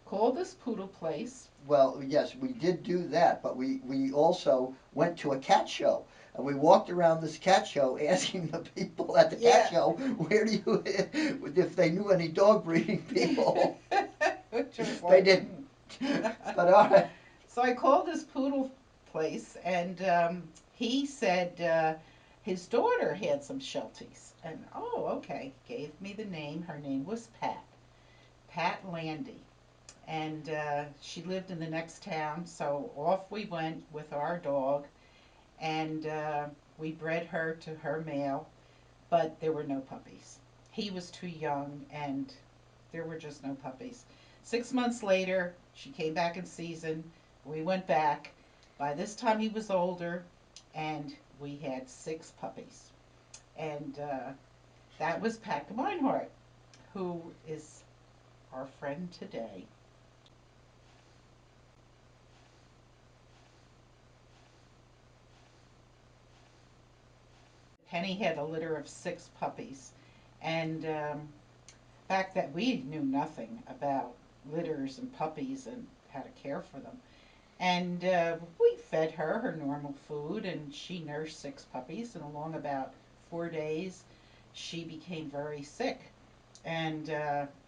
Called this poodle place. Well, yes, we did do that, but we also went to a cat show. And we walked around this cat show asking the people at the cat Yeah. show where do you if they knew any dog breeding people. Which was They like, didn't. But all right. So I called this poodle place, and he said his daughter had some Shelties. And oh, okay, gave me the name. Her name was Pat, Pat Landy. And she lived in the next town, so off we went with our dog, and we bred her to her male, but there were no puppies. He was too young, and there were just no puppies. 6 months later, she came back in season. We went back. By this time, he was older, and we had 6 puppies. And that was Pat Gemeinhart, who is our friend today. Penny had a litter of 6 puppies, and back then we knew nothing about litters and puppies and how to care for them. And we fed her her normal food, and she nursed 6 puppies. And along about 4 days, she became very sick. And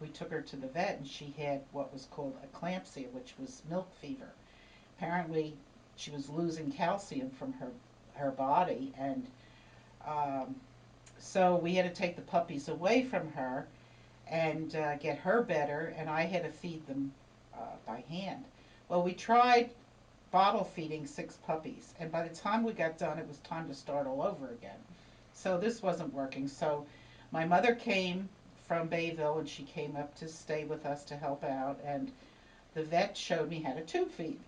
we took her to the vet, and she had what was called eclampsia, which was milk fever. Apparently, she was losing calcium from her body, and um, so we had to take the puppies away from her and get her better, and I had to feed them by hand. Well, we tried bottle feeding 6 puppies, and by the time we got done, it was time to start all over again. So this wasn't working. So my mother came from Bayville, and she came up to stay with us to help out, and the vet showed me how to tube feed.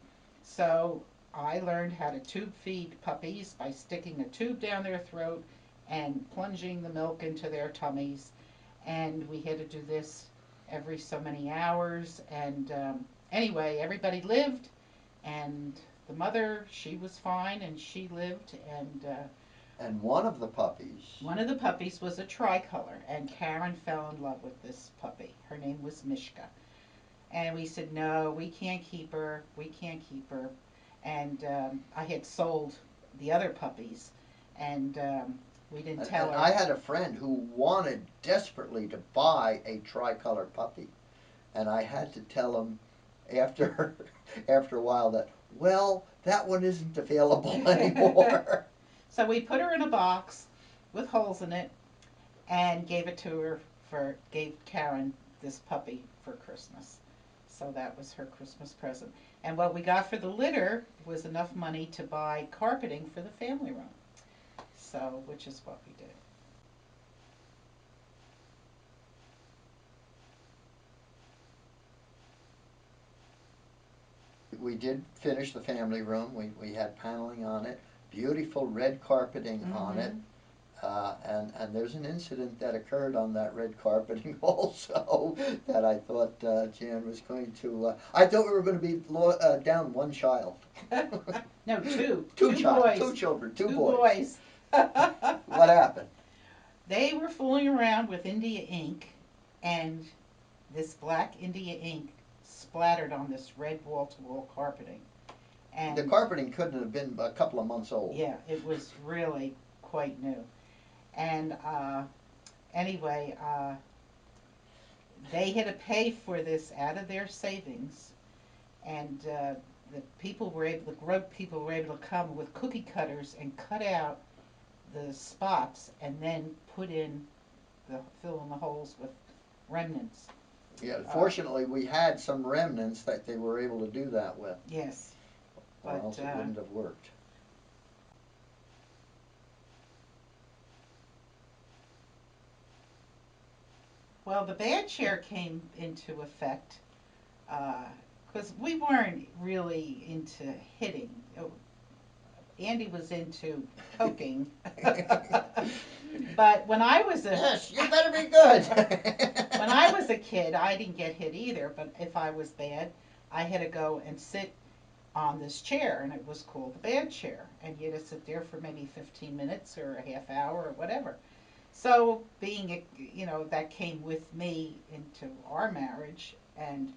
So I learned how to tube feed puppies by sticking a tube down their throat and plunging the milk into their tummies. And we had to do this every so many hours. And anyway, everybody lived, and the mother, she was fine, and she lived. And And one of the puppies. one of the puppies was a tricolor, and Karen fell in love with this puppy. Her name was Mishka. And we said, no, we can't keep her. We can't keep her. And I had sold the other puppies, and we didn't tell And her. I had a friend who wanted desperately to buy a tricolor puppy, and I had to tell him after after a while that well that one isn't available anymore. So we put her in a box with holes in it and gave it to her gave Karen this puppy for Christmas. So that was her Christmas present. And what we got for the litter was enough money to buy carpeting for the family room. So, which is what we did. We did finish the family room. We had paneling on it, beautiful red carpeting on it. Mm-hmm. And there's an incident that occurred on that red carpeting also that I thought Jan was going to. I thought we were going to be down one child. No, two. Two Two child, boys. two children, two Two boys. boys. What happened? They were fooling around with India ink, and this black India ink splattered on this red wall to wall carpeting. The And carpeting couldn't have been a couple of months old. yeah, it was really quite new. And anyway, they had to pay for this out of their savings, and the people were able, the group people were able to come with cookie cutters and cut out the spots, and then fill in the holes with remnants. Yeah, Uh, fortunately, we had some remnants that they were able to do that with, yes, or but else it wouldn't have worked. Well, the bad chair came into effect because we weren't really into hitting. Andy was into poking. But when I was a Yes, you better be good. when I was a kid, I didn't get hit either. But if I was bad, I had to go and sit on this chair, and it was called the bad chair, and you had to sit there for maybe 15 minutes or a half hour or whatever. So being that came with me into our marriage, and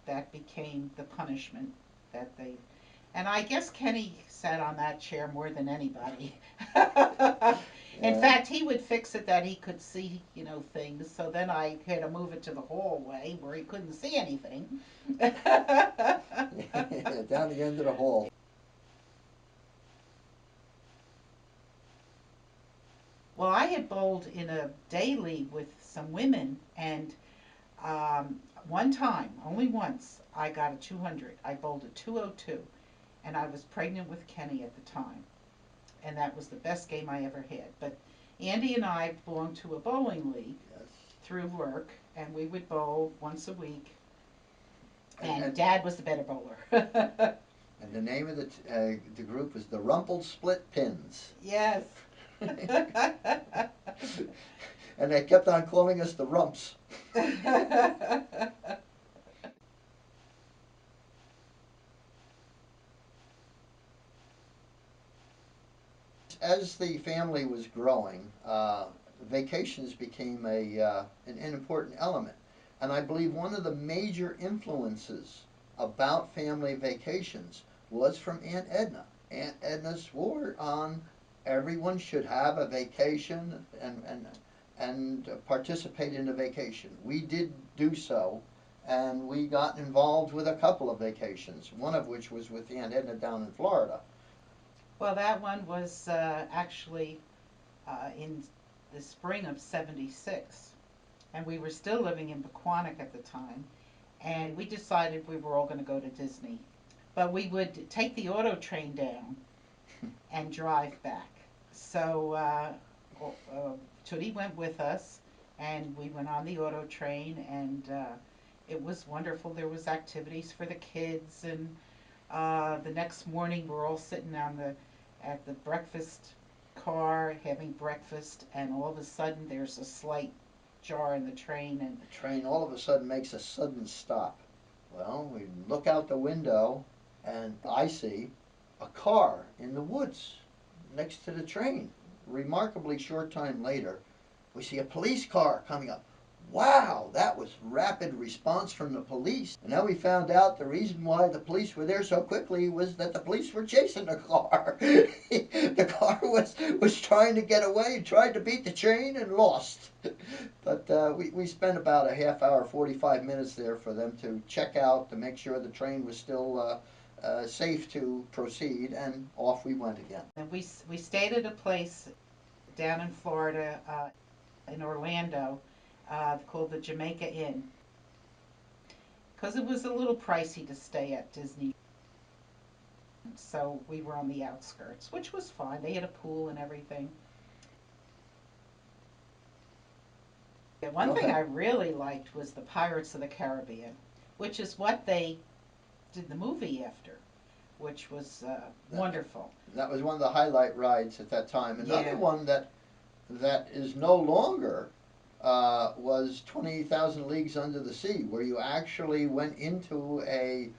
that became the punishment that they. And I guess Kenny sat on that chair more than anybody. In Yeah. fact, he would fix it that he could see, things. So then I had to move it to the hallway where he couldn't see anything. Down the end of the hall. Well, I had bowled in a day league with some women, and one time, only once, I got a 200. I bowled a 202, and I was pregnant with Kenny at the time, and that was the best game I ever had. But Andy and I belonged to a bowling league Yes. through work, and we would bowl once a week, and And Dad was the better bowler. and the name of the group was the Rumpled Split Pins. Yes. And they kept on calling us the Rumps. As the family was growing, vacations became an important element. And I believe one of the major influences about family vacations was from Aunt Edna. Aunt Edna swore on everyone should have a vacation and participate in a vacation. We did do so, and we got involved with a couple of vacations, one of which was with Aunt Edna down in Florida. Well, that one was actually in the spring of '76, and we were still living in Pequannock at the time, and we decided we were all going to go to Disney. But we would take the auto train down and drive back. So Tootie went with us, and we went on the auto train, and it was wonderful. There was activities for the kids, and the next morning we're all sitting at the breakfast car having breakfast, and all of a sudden there's a slight jar in the train, and The train all of a sudden makes a sudden stop. Well, we look out the window, and I see a car in the woods next to the train. Remarkably short time later, we see a police car coming up. Wow, that was rapid response from the police. And now we found out the reason why the police were there so quickly was that the police were chasing the car. The car was trying to get away, tried to beat the train, and lost. But we spent about a half hour, 45 minutes there for them to check out to make sure the train was still safe to proceed, and off we went again. and we stayed at a place down in Florida, in Orlando, called the Jamaica Inn, because it was a little pricey to stay at Disney. So we were on the outskirts, which was fine. They had a pool and everything. Yeah, one Go thing I ahead. really liked was the Pirates of the Caribbean, which is what they did the movie after, which was That, wonderful. that was one of the highlight rides at that time. Another Yeah. one that is no longer was 20,000 Leagues Under the Sea, where you actually went into a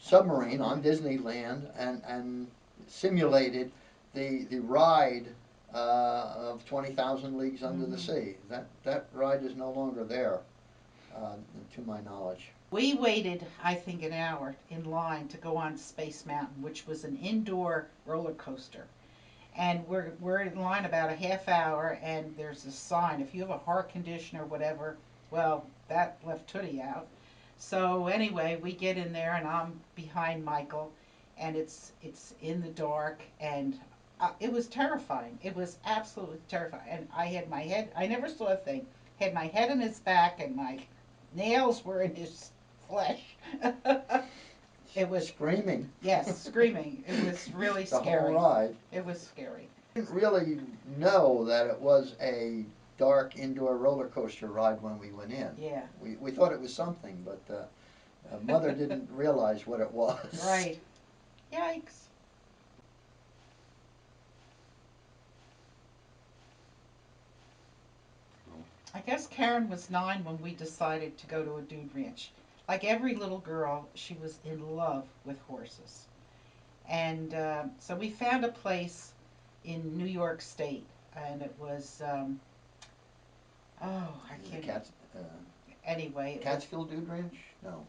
submarine on Disneyland and simulated the ride of 20,000 Leagues Under the Hmm. Sea. That ride is no longer there, uh, to my knowledge. We waited, I think, an hour in line to go on Space Mountain, which was an indoor roller coaster. And we're in line about a half hour, and there's a sign: if you have a heart condition or whatever, well, that left Tootie out. So anyway, we get in there, and I'm behind Michael, and it's in the dark, and it was terrifying. It was absolutely terrifying. And I had my head. I never saw a thing. Had my head in his back, and my nails were in his flesh. It was, Screaming yes, screaming. It was really the whole scary. ride. It was scary. Didn't really know that it was a dark indoor roller coaster ride when we went in. Yeah. We thought it was something, but Mother didn't realize what it was. Right. Yikes. I guess Karen was 9 when we decided to go to a dude ranch. Like every little girl, she was in love with horses. And so we found a place in New York State, and it was, oh, I The can't, Cats, anyway, it was Catskill Dude Ranch? No,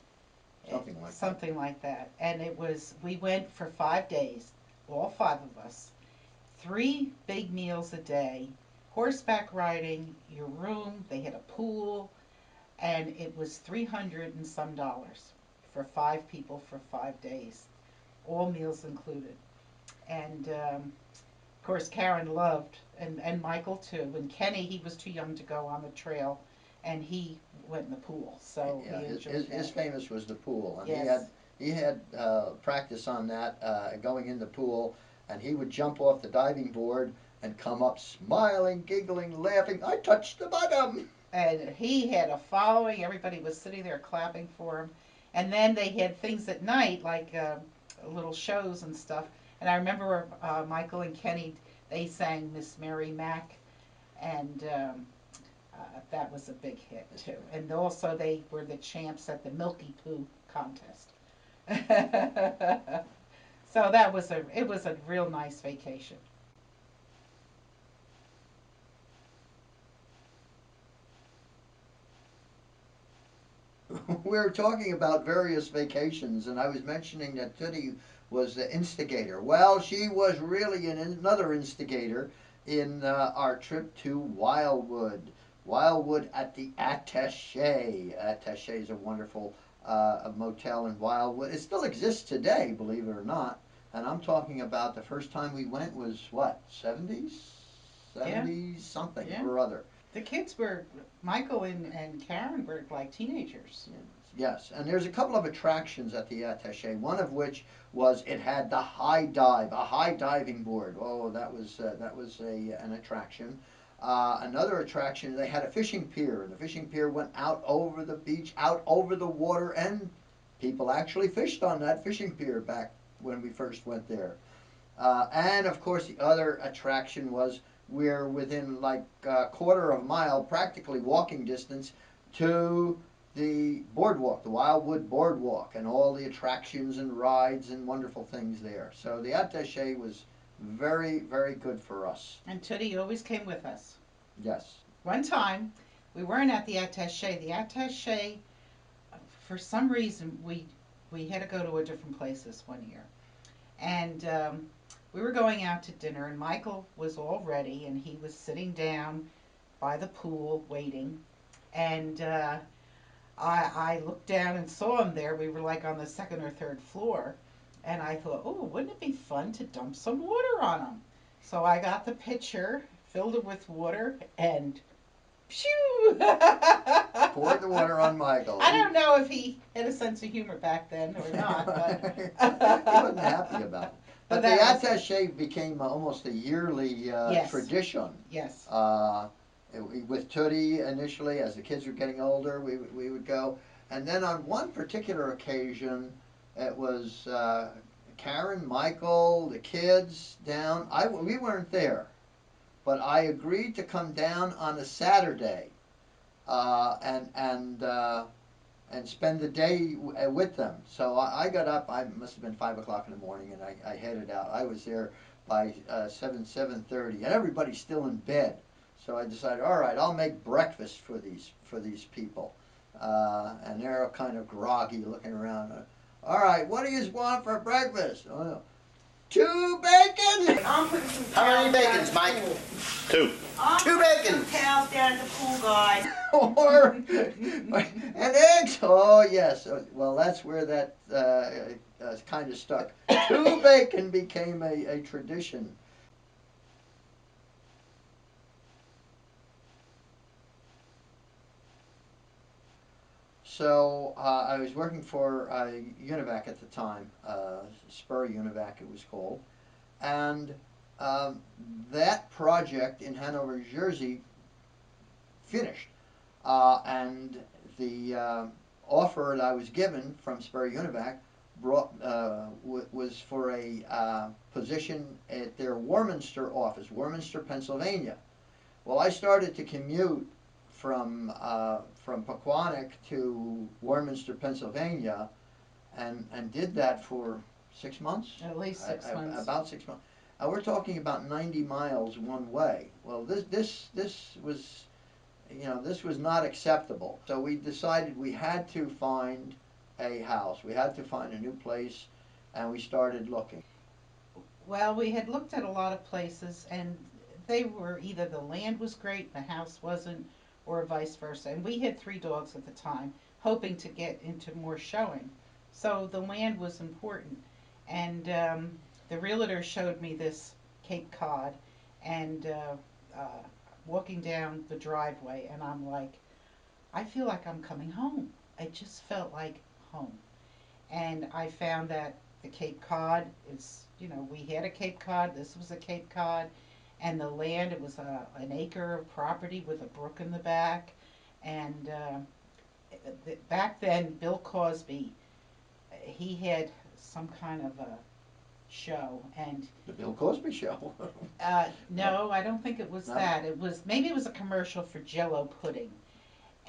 something like that. something like that. And it was, we went for 5 days, all 5 of us, 3 big meals a day, horseback riding, your room, they had a pool, and it was 300 and some dollars for 5 people for 5 days, all meals included. And of course, Karen loved, and Michael too. And Kenny, he was too young to go on the trail, and he went in the pool, so Yeah, he his, enjoyed his, that. his famous was the pool, and Yes. he had practice on that, going in the pool, and he would jump off the diving board and come up smiling, giggling, laughing. I touched the bottom. And he had a following. Everybody was sitting there clapping for him. And then they had things at night, like little shows and stuff. And I remember Michael and Kenny, they sang Miss Mary Mack, and that was a big hit too. And also they were the champs at the Milky Poo contest. So that was it was a real nice vacation. We were talking about various vacations, and I was mentioning that Tootie was the instigator. Well, she was really another instigator in our trip to Wildwood. Wildwood at the Attaché. Attaché is a wonderful motel in Wildwood. It still exists today, believe it or not. And I'm talking about the first time we went was what, 70s? Yeah, 70s something yeah. or other. The kids were, Michael and Karen were like teenagers. Yes, and there's a couple of attractions at the attaché. One of which was it had the high dive, a high diving board. Oh, that was an attraction. Another attraction, they had a fishing pier, and the fishing pier went out over the beach, out over the water, and people actually fished on that fishing pier back when we first went there. And of course, the other attraction was we're within like a quarter of a mile, practically walking distance, to the boardwalk, the Wildwood Boardwalk, and all the attractions and rides and wonderful things there. So the attaché was very, very good for us. And Tootie always came with us. Yes. One time, we weren't at the attaché. The attaché, for some reason, we had to go to a different place this one year, and we were going out to dinner. And Michael was all ready, and he was sitting down by the pool waiting. And I looked down and saw him there. We were like on the second or third floor, and I thought, oh, wouldn't it be fun to dump some water on him? So I got the pitcher, filled it with water, and phew! Poured the water on Michael. I don't know if he had a sense of humor back then or not, He wasn't happy about it. but But the that was attaché became almost a yearly yes, tradition. yes. With Tootie initially, as the kids were getting older, we would go. And then on one particular occasion, it was Karen, Michael, the kids down. We weren't there, but I agreed to come down on a Saturday uh, and and uh, and spend the day with them. So I got up. I must have been 5 o'clock in the morning, and I headed out. I was there by 7:30, and everybody's still in bed. So I decided, all right, I'll make breakfast for these people, and they're kind of groggy, looking around. All right, what do you want for breakfast? Oh, no. 2 bacon. I'm putting some How many towels down bacons, at the Mike? pool. Two. I'm Two putting bacons. some towels down at the pool, guys. Or and eggs. Oh yes. Well, that's where that kind of stuck. 2 bacon became a tradition. So I was working for Univac at the time, Spur Univac it was called, and um, that project in Hanover, New Jersey finished. And the offer that I was given from Sperry Univac was for a position at their Warminster office, Warminster, Pennsylvania. Well, I started to commute from Pequannock to Warminster, Pennsylvania, and did that for 6 months. At least 6 months. About 6 months. We're talking about 90 miles one way. Well, this was, this was not acceptable. So we decided we had to find a house. We had to find a new place, and we started looking. Well, we had looked at a lot of places, and they were either the land was great, the house wasn't, or vice versa. And we had 3 dogs at the time, hoping to get into more showing. So the land was important. And the realtor showed me this Cape Cod, and walking down the driveway, and I'm like, I feel like I'm coming home. I just felt like home. And I found that the Cape Cod is, we had a Cape Cod, this was a Cape Cod, and the land, it was an acre of property with a brook in the back. And back then, Bill Cosby, he had some kind of a show, and The Bill Cosby Show. no, I don't think it was No? that. Maybe it was a commercial for Jello pudding,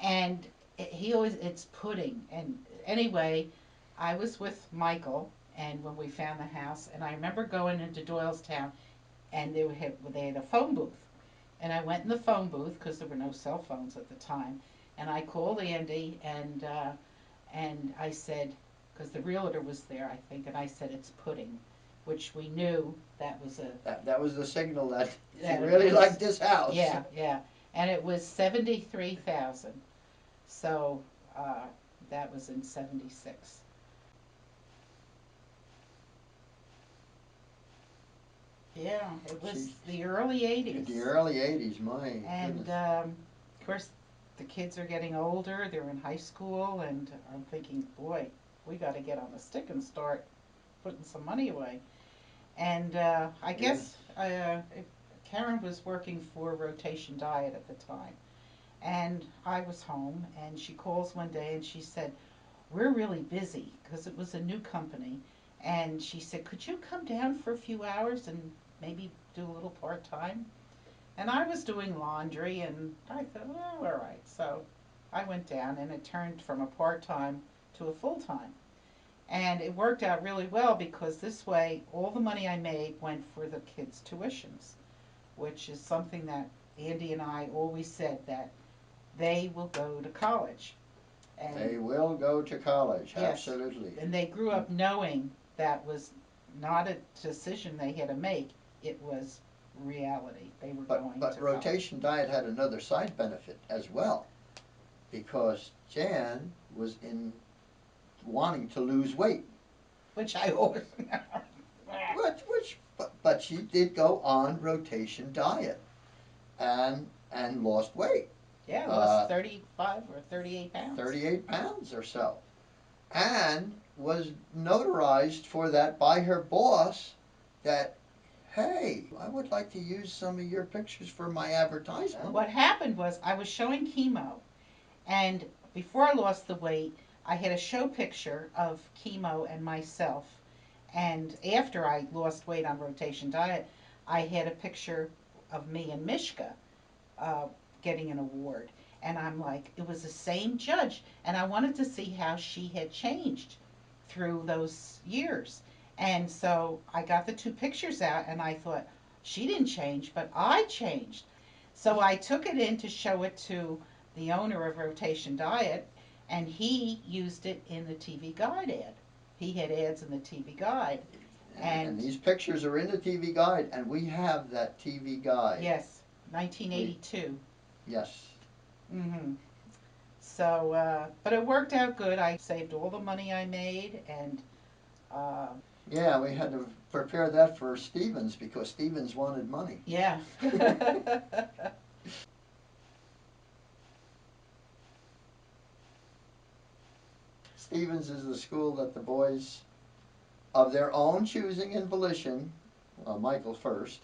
and he always, it's pudding. And anyway, I was with Michael, and when we found the house, and I remember going into Doylestown, and they had a phone booth, and I went in the phone booth because there were no cell phones at the time, and I called Andy, and I said, because the realtor was there, I think, and I said it's pudding, which we knew that was That was the signal that she that really was, liked this house. yeah, yeah, and it was 73,000. So that was in '76. Yeah, it was the early '80s. The early '80s, my And goodness. of course, the kids are getting older. They're in high school, and I'm thinking, boy, we got to get on the stick and start putting some money away. And I guess Karen was working for Rotation Diet at the time, and I was home. And she calls one day, and she said, "We're really busy," because it was a new company. And she said, "Could you come down for a few hours and maybe do a little part time?" And I was doing laundry, and I thought, well, all right. So I went down, and it turned from a part time to a full time. And it worked out really well because this way, all the money I made went for the kids' tuitions, which is something that Andy and I always said, that they will go to college. And They will go to college, yes, absolutely. and they grew up knowing that was not a decision they had to make, it was reality. They were going to But college. Rotation Diet had another side benefit as well, because Jan was in wanting to lose weight. Which I always But she did go on Rotation Diet and lost weight. yeah, I lost 35 or 38 pounds. 38 pounds or so. And was notarized for that by her boss, that, hey, I would like to use some of your pictures for my advertisement. What happened was I was showing chemo, and before I lost the weight, I had a show picture of chemo and myself. And after I lost weight on Rotation Diet, I had a picture of me and Mishka uh, getting an award. And I'm like, it was the same judge. And I wanted to see how she had changed through those years. And so I got the 2 pictures out, and I thought, she didn't change, but I changed. So I took it in to show it to the owner of Rotation Diet, and he used it in the TV Guide ad. He had ads in the TV Guide. And these pictures are in the TV Guide, and we have that TV Guide. Yes, 1982. Yes. Mm-hmm. So, but it worked out good. I saved all the money I made, and uh, Yeah, we had to prepare that for Stevens, because Stevens wanted money. yeah. Stevens is the school that the boys, of their own choosing and volition, Michael first,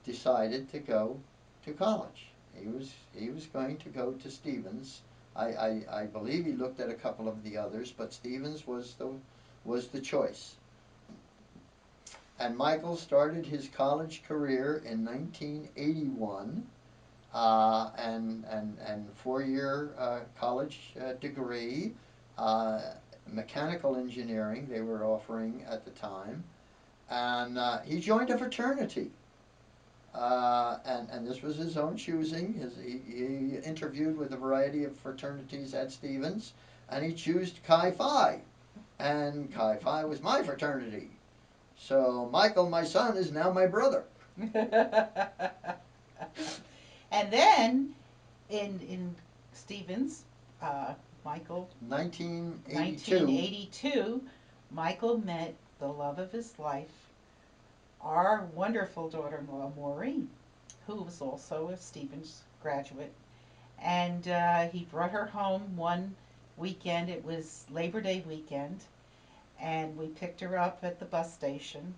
decided to go to college. He was going to go to Stevens. I believe he looked at a couple of the others, but Stevens was the choice. And Michael started his college career in 1981, and 4-year college degree, mechanical engineering they were offering at the time, and he joined a fraternity. And this was his own choosing. He interviewed with a variety of fraternities at Stevens, and he chose Chi Phi, and Chi Phi was my fraternity. So Michael, my son, is now my brother. And then in Stevens, Michael, 1982, Michael met the love of his life, our wonderful daughter-in-law Maureen, who was also a Stevens graduate. And he brought her home one weekend. It was Labor Day weekend, and we picked her up at the bus station.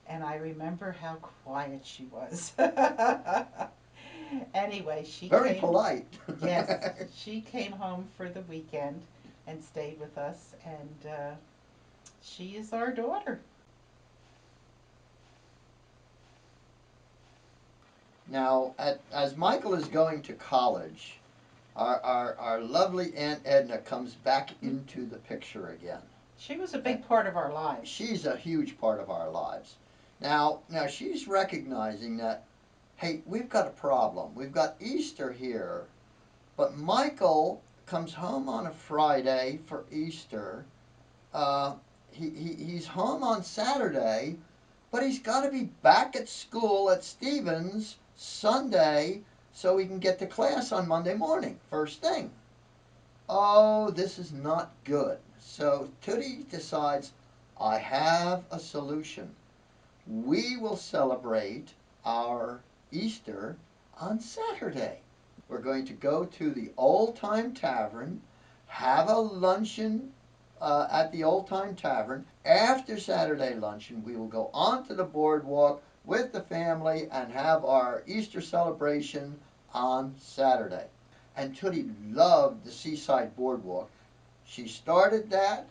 And I remember how quiet she was. Anyway, she Very came. polite. Yes, she came home for the weekend and stayed with us, and she is our daughter. Now, as Michael is going to college, our lovely Aunt Edna comes back into the picture again. She was a big part of our lives. She's a huge part of our lives. Now she's recognizing that, hey, we've got a problem. We've got Easter here, but Michael comes home on a Friday for Easter. He's home on Saturday, but he's got to be back at school at Stevens Sunday so he can get to class on Monday morning, first thing. Oh, this is not good. So Tootie decides, I have a solution. We will celebrate our Easter on Saturday. We're going to go to the Old Time Tavern, have a luncheon at the Old Time Tavern. After Saturday luncheon, we will go onto the boardwalk with the family and have our Easter celebration on Saturday. And Tootie loved the Seaside Boardwalk. She started that.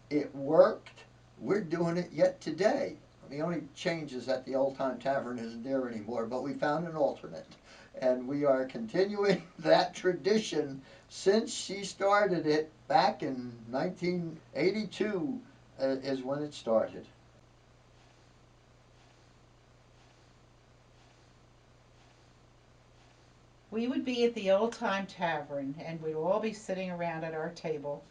It worked. We're doing it yet today. The only change is that the Old Time Tavern isn't there anymore, but we found an alternate. And we are continuing that tradition since she started it back in 1982 is when it started. We would be at the Old Time Tavern, and we'd all be sitting around at our table.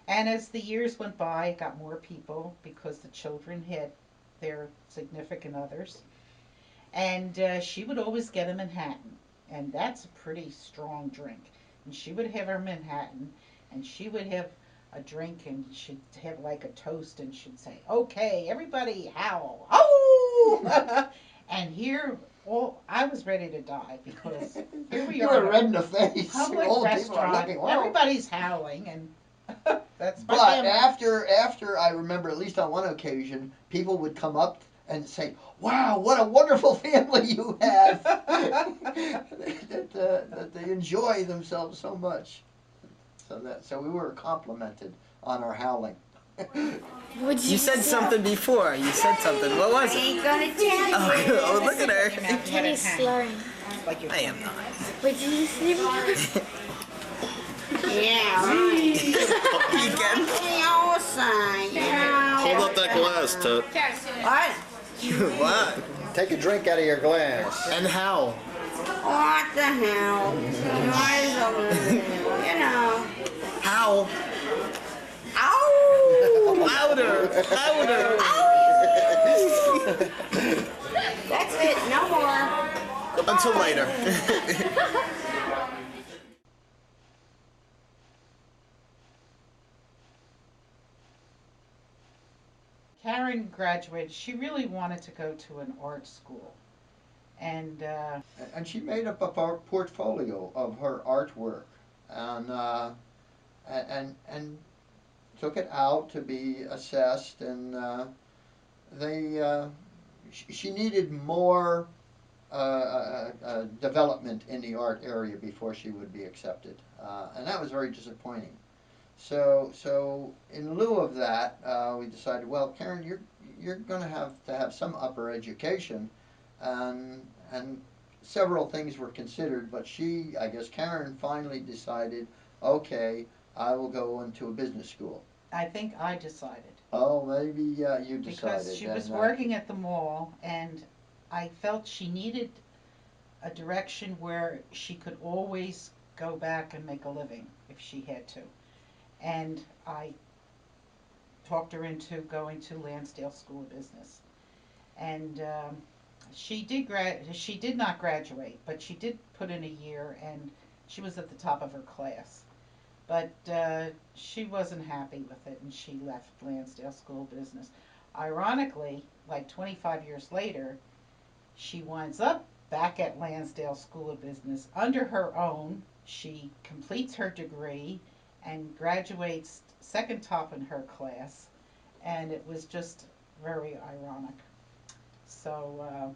And as the years went by, it got more people because the children had their significant others. And she would always get a Manhattan, and that's a pretty strong drink. And she would have her Manhattan, and she would have a drink, and she'd have like a toast, and she'd say, "Okay, everybody, howl, oh!" And here, I was ready to die because here we You are were red in the face. public All the people are restaurant. looking, wow. Everybody's howling, and that's my But family. after I remember, at least on one occasion, people would come up and say, "Wow, what a wonderful family you have!" that they enjoy themselves so much. So we were complimented on our howling. You said something before. You said something. What was it? Ain't gonna tell you. Oh, look at her. Teddy's slurring. I am not. Wait, did you see me? Yeah, right. Weekend. Hey, awesome. Yeah. Hold up that glass, Tut. What? What? Take a drink out of your glass. And how? What the hell? You know. How? Ow! Louder! Louder! That's it. No more. Until later. Karen graduated. She really wanted to go to an art school, and And she made up a portfolio of her artwork, and took it out to be assessed, and she needed more development in the art area before she would be accepted, and that was very disappointing. So in lieu of that, we decided, well, Karen, you're going to have some upper education, and several things were considered, but I guess Karen finally decided, okay, I will go into a business school. I think I decided. Oh, maybe you decided. Because she was working at the mall, and I felt she needed a direction where she could always go back and make a living if she had to. And I talked her into going to Lansdale School of Business. And she did not graduate, but she did put in a year, and she was at the top of her class. But she wasn't happy with it, and she left Lansdale School of Business. Ironically, like 25 years later, she winds up back at Lansdale School of Business under her own. She completes her degree and graduates second top in her class, and it was just very ironic. So,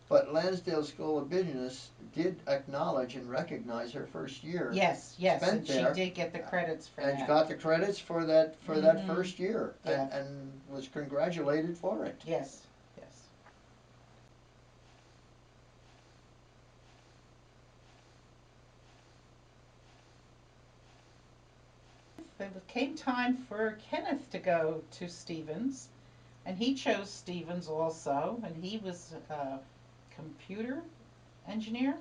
but Lansdale School of Business did acknowledge and recognize her first year. yes, spent and there, she did get the credits for and that. got the credits for that first year, Yeah. and was congratulated for it. Yes, yes. It came time for Kenneth to go to Stevens, and he chose Stevens also, and he was a computer engineer.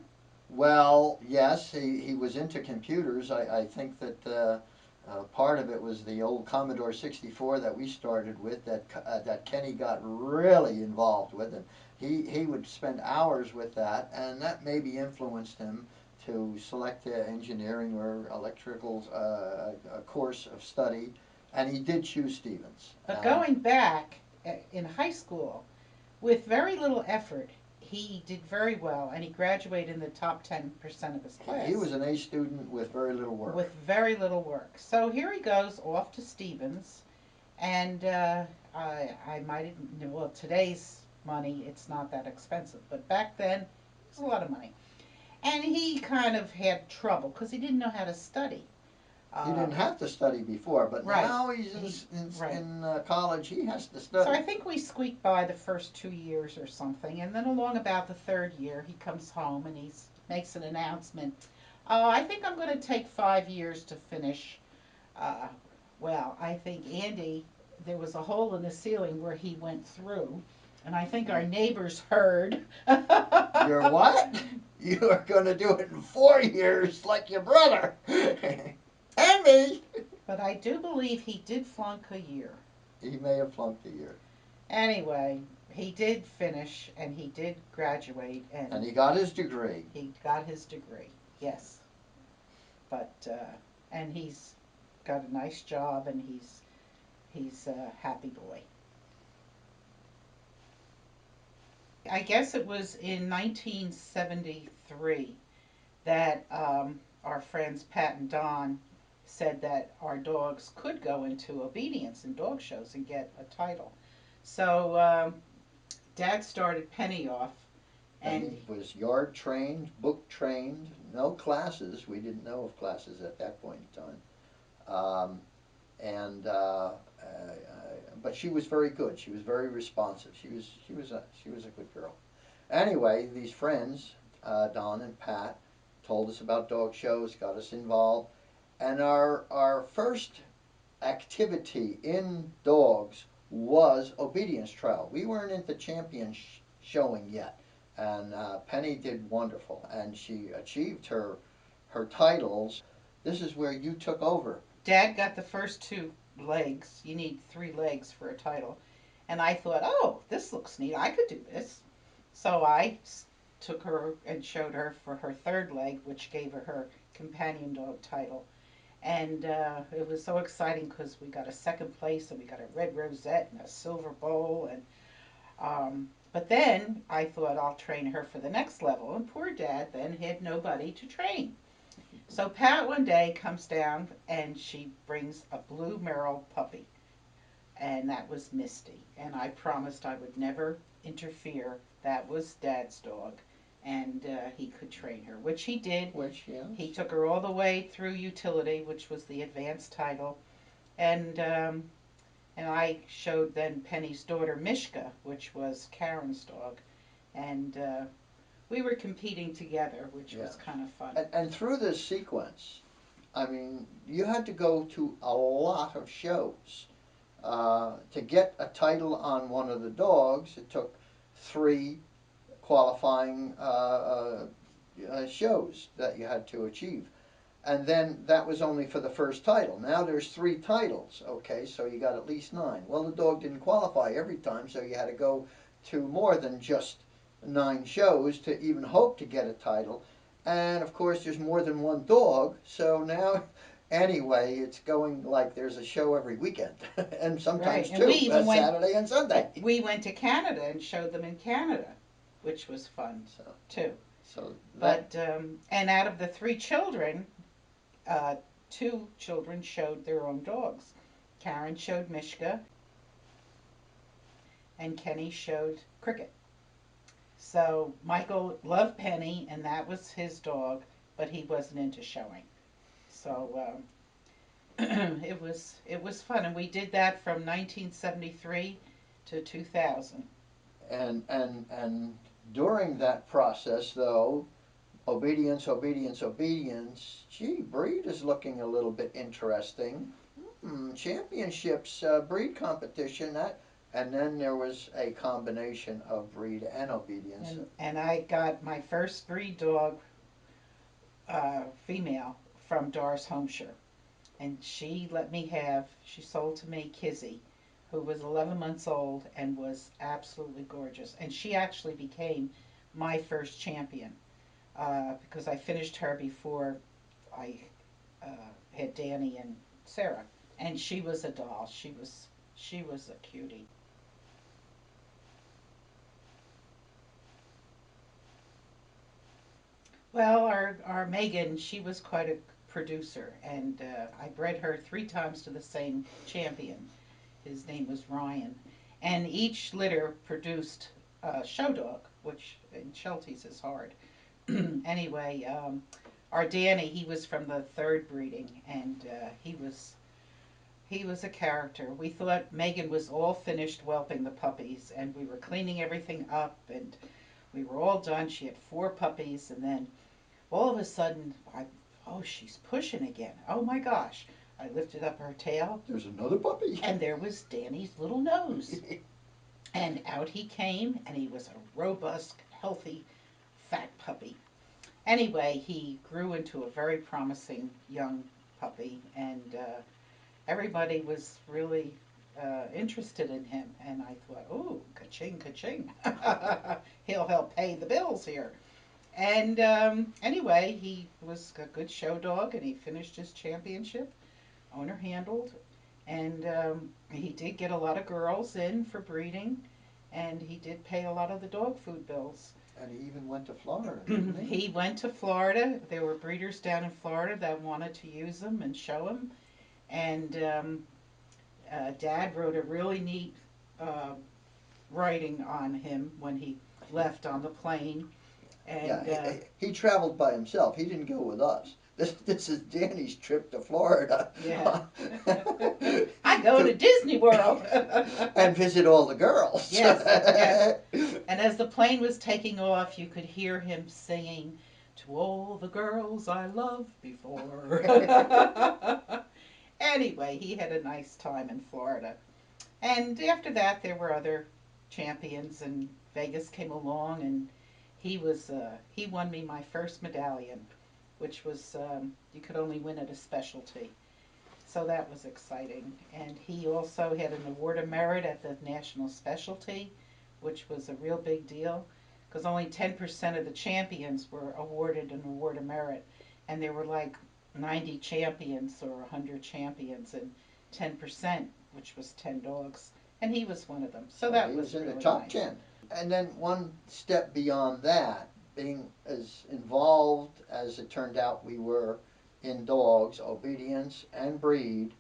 Well, yes, he was into computers. I think that part of it was the old Commodore 64 that we started with, that Kenny got really involved with, and he would spend hours with that, and that maybe influenced him to select the engineering or electrical course of study, and he did choose Stevens. But going back in high school, with very little effort, he did very well, and he graduated in the top 10% of his class. He was an A student with very little work. With very little work. So here he goes off to Stevens, and I might, well, today's money, it's not that expensive, but back then, it was a lot of money. And he kind of had trouble because he didn't know how to study. He didn't have to study before, but right. now he's in college. He has to study. So I think we squeaked by the first 2 years or something, and then along about the third year, he comes home and he makes an announcement. I think I'm going to take 5 years to finish. Uh, well, I think Andy, there was a hole in the ceiling where he went through, and I think our neighbors heard. You're what? You are going to do it in 4 years, like your brother. And me. But I do believe he did flunk a year. He may have flunked a year. Anyway, he did finish and he did graduate, and he got his degree. He got his degree, yes. But and he's got a nice job, and he's a happy boy. I guess it was in 1973 that our friends Pat and Don said that our dogs could go into obedience in dog shows and get a title. So Dad started Penny off, and Penny was yard trained, book trained, no classes. We didn't know of classes at that point in time. But she was very good. She was very responsive. She was a good girl. Anyway, these friends, Don and Pat, told us about dog shows, got us involved, and our first activity in dogs was obedience trial. We weren't into champion showing yet, and Penny did wonderful, and she achieved her titles. This is where you took over. Dad got the first 2 legs. You need 3 legs for a title. And I thought, oh, this looks neat. I could do this. So I took her and showed her for her 3rd leg, which gave her her companion dog title. And it was so exciting because we got a 2nd place, and we got a red rosette and a silver bowl. And but then I thought I'll train her for the next level. And poor Dad then had nobody to train. So Pat one day comes down and she brings a blue Merrill puppy, and that was Misty. And I promised I would never interfere. That was Dad's dog, and he could train her, which he did. Which, yeah. He took her all the way through utility, which was the advanced title, and I showed then Penny's daughter Mishka, which was Karen's dog, and we were competing together, which was kind of fun. And through this sequence, I mean, you had to go to a lot of shows. To get a title on one of the dogs, it took 3 qualifying shows that you had to achieve. And then that was only for the first title. Now there's 3 titles, okay, so you got at least 9. Well, the dog didn't qualify every time, so you had to go to more than just 9 shows to even hope to get a title. And of course there's more than one dog, so now anyway it's going like there's a show every weekend. And sometimes Right. And we 2, even went, Saturday and Sunday. we went to Canada and showed them in Canada, which was fun too. So But and out of the 3 children, 2 children showed their own dogs. Karen showed Mishka, and Kenny showed Cricket. So Michael loved Penny, and that was his dog, but he wasn't into showing. So it was fun, and we did that from 1973 to 2000. And during that process, though, obedience, obedience, obedience. Gee, breed is looking a little bit interesting. Championships, breed competition. That, and then there was a combination of breed and obedience. And I got my first breed dog, female, from Doris Homeshire, and she let me have. She sold to me Kizzy, who was 11 months old and was absolutely gorgeous. And she actually became my first champion because I finished her before I had Danny and Sarah. And she was a doll. She was a cutie. Well, our Megan, she was quite a producer, and I bred her 3 times to the same champion. His name was Ryan, and each litter produced a show dog, which in Shelties is hard. Anyway, our Danny, he was from the 3rd breeding, and he was a character. We thought Megan was all finished whelping the puppies, and we were cleaning everything up, and we were all done. She had 4 puppies, and then all of a sudden, oh, she's pushing again. Oh my gosh. I lifted up her tail, There's another puppy. and there was Danny's little nose. And out he came, and he was a robust, healthy, fat puppy. Anyway, he grew into a very promising young puppy, and everybody was really interested in him. And I thought, oh, ka-ching, ka-ching. He'll help pay the bills here. And anyway, he was a good show dog, and he finished his championship, owner handled, and he did get a lot of girls in for breeding, and he did pay a lot of the dog food bills. And he even went to Florida, didn't he? He went to Florida. There were breeders down in Florida that wanted to use him and show him, and Dad wrote a really neat writing on him when he left on the plane. And Yeah, he traveled by himself. He didn't go with us. This is Danny's trip to Florida. Yeah. I go to Disney World. And visit all the girls. Yes, yes. And as the plane was taking off, you could hear him singing, "To all the girls I loved before." Anyway, he had a nice time in Florida. And after that, there were other champions, and Vegas came along, and he won me my first medallion, which was you could only win at a specialty. So that was exciting. And he also had an award of merit at the national specialty, which was a real big deal because only 10% of the champions were awarded an award of merit. And there were like 90 champions or 100 champions, and 10%, which was 10 dogs. And he was one of them. So that he was in really the top nice. 10. And then one step beyond that, being as involved as it turned out we were in dogs, obedience, and breed,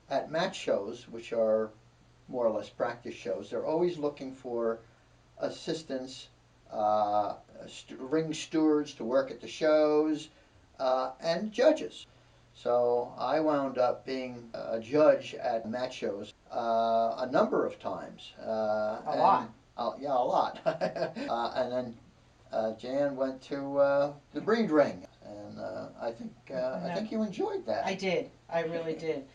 at match shows, which are more or less practice shows, they're always looking for assistance ring stewards to work at the shows, and judges. So I wound up being a judge at match shows a number of times. A lot. Yeah, a lot. And then Jan went to the breed ring, and I think you enjoyed that. I did. I really did.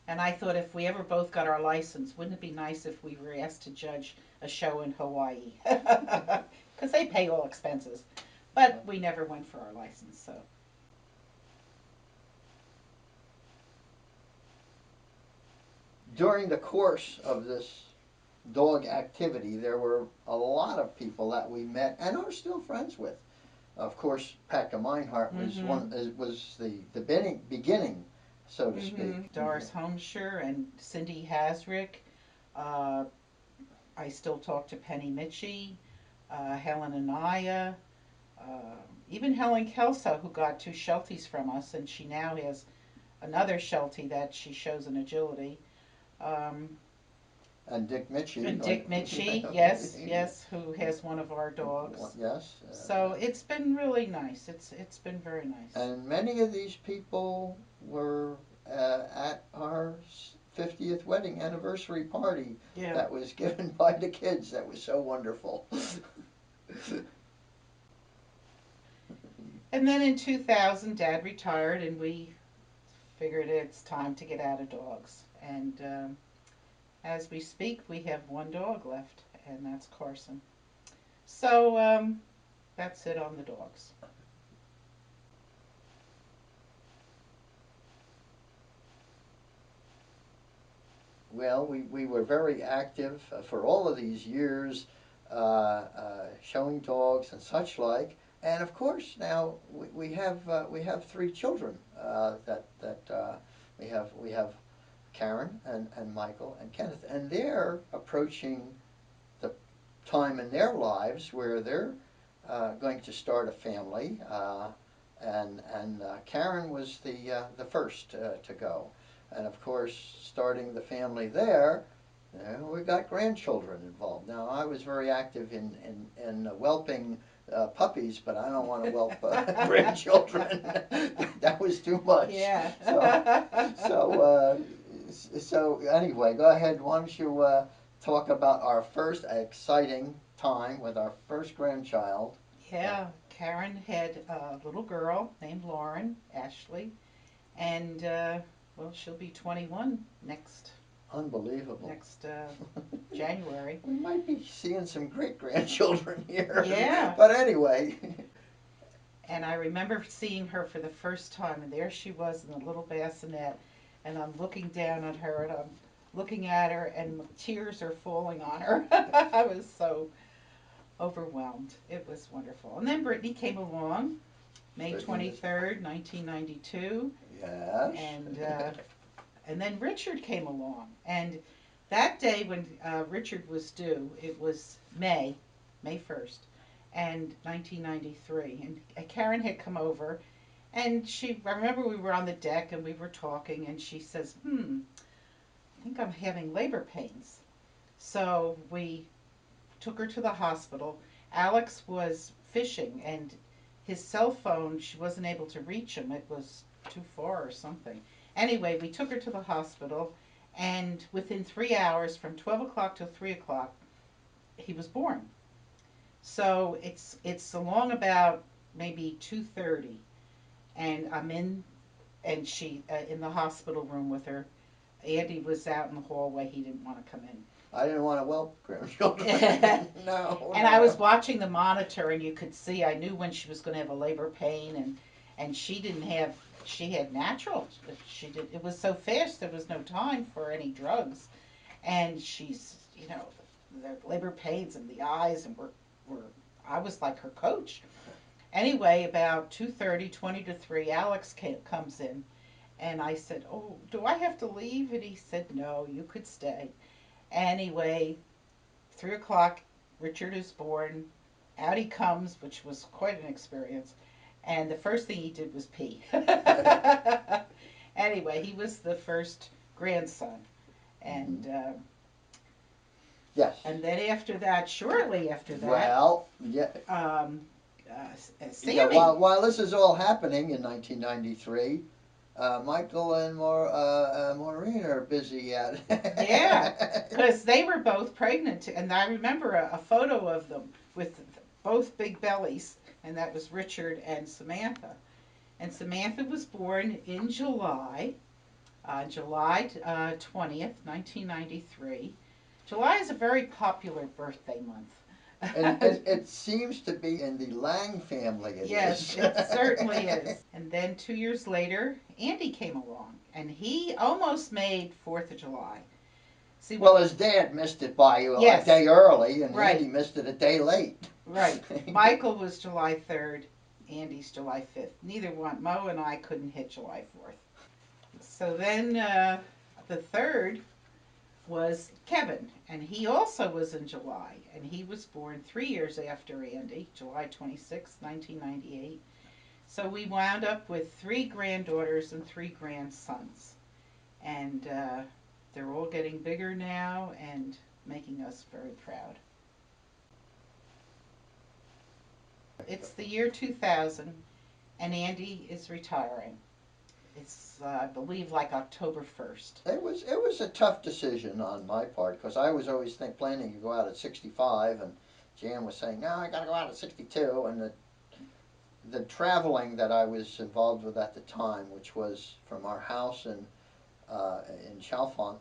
And I thought if we ever both got our license, wouldn't it be nice if we were asked to judge a show in Hawaii? Because they pay all expenses. But we never went for our license, so. During the course of this dog activity, there were a lot of people that we met and are still friends with. Of course, Packa Meinhardt was the beginning, so to speak. Doris Homscher and Cindy Hasrick. Uh, I still talk to Penny Mitchie, Helen Anaya, even Helen Kelso, who got 2 Shelties from us, and she now has another Sheltie that she shows in agility. Um, And Dick Mitchie. and Dick Mitchie, yes, who has one of our dogs. Yes. So it's been really nice. It's been very nice. And many of these people were at our 50th wedding anniversary party that was given by the kids. That was so wonderful. And then in 2000, Dad retired, and we figured it's time to get out of dogs. And as we speak, we have 1 dog left, and that's Carson. So that's it on the dogs. Well, we were very active for all of these years, showing dogs and such like. And of course, now we have 3 children we have Karen and Michael and Kenneth, and they're approaching the time in their lives where they're going to start a family. And Karen was the first to go. And of course, starting the family there, we got grandchildren involved. Now, I was very active in whelping puppies, but I don't want to whelp grandchildren. That was too much. Yeah. So anyway, go ahead. Why don't you talk about our first exciting time with our first grandchild? Yeah, Karen had a little girl named Lauren Ashley, and well, she'll be 21 next Unbelievable. January. We might be seeing some great grandchildren here. Yeah. But anyway. And I remember seeing her for the first time, and there she was in a little bassinet, and I'm looking down at her, and I'm looking at her, and tears are falling on her. I was so overwhelmed. It was wonderful. And then Brittany came along, May 23rd, 1992. Yes. And then Richard came along. And that day when Richard was due, it was May 1st, and 1993. And Karen had come over, and I remember we were on the deck and we were talking, and she says, I think I'm having labor pains. So we took her to the hospital. Alex was fishing, and his cell phone, she wasn't able to reach him. It was too far or something. Anyway, we took her to the hospital, and within 3 hours, from 12 o'clock till 3 o'clock, he was born. So it's along about maybe 2:30, and I'm in, and she in the hospital room with her. Andy was out in the hallway. He didn't want to come in. I didn't want to whelp grandchildren. No. And I was watching the monitor, and you could see, I knew when she was going to have a labor pain, and she didn't have, she had natural. It was so fast, there was no time for any drugs. And she's, the labor pains and the eyes, and I was like her coach. Anyway, about 2:30, 20 to 3, Alex comes in, and I said, oh, do I have to leave? And he said, no, you could stay. Anyway, 3 o'clock, Richard is born. Out he comes, which was quite an experience. And the first thing he did was pee. Anyway, he was the first grandson. And Yes. And then after that, shortly after that, Well, yeah. Sammy. Yeah, while this is all happening in 1993, Michael and Maureen are busy at. Yeah, because they were both pregnant, and I remember a photo of them with both big bellies, and that was Richard and Samantha. And Samantha was born in July, July 20th, 1993. July is a very popular birthday month. And it seems to be in the Lang family. Yes, it certainly is. And then 2 years later, Andy came along, and he almost made 4th of July. See, Well, his dad missed it by Yes. a day early, and Right. Andy missed it a day late. Right. Michael was July 3rd, Andy's July 5th. Neither one, Mo and I couldn't hit July 4th. So then the 3rd was Kevin, and he also was in July, and he was born 3 years after Andy, July 26, 1998. So we wound up with 3 granddaughters and 3 grandsons, and they're all getting bigger now and making us very proud. It's the year 2000, and Andy is retiring. It's, I believe, like October 1st. It was a tough decision on my part because I was always planning to go out at 65, and Jan was saying, "No, I got to go out at 62," and the traveling that I was involved with at the time, which was from our house in Chalfont,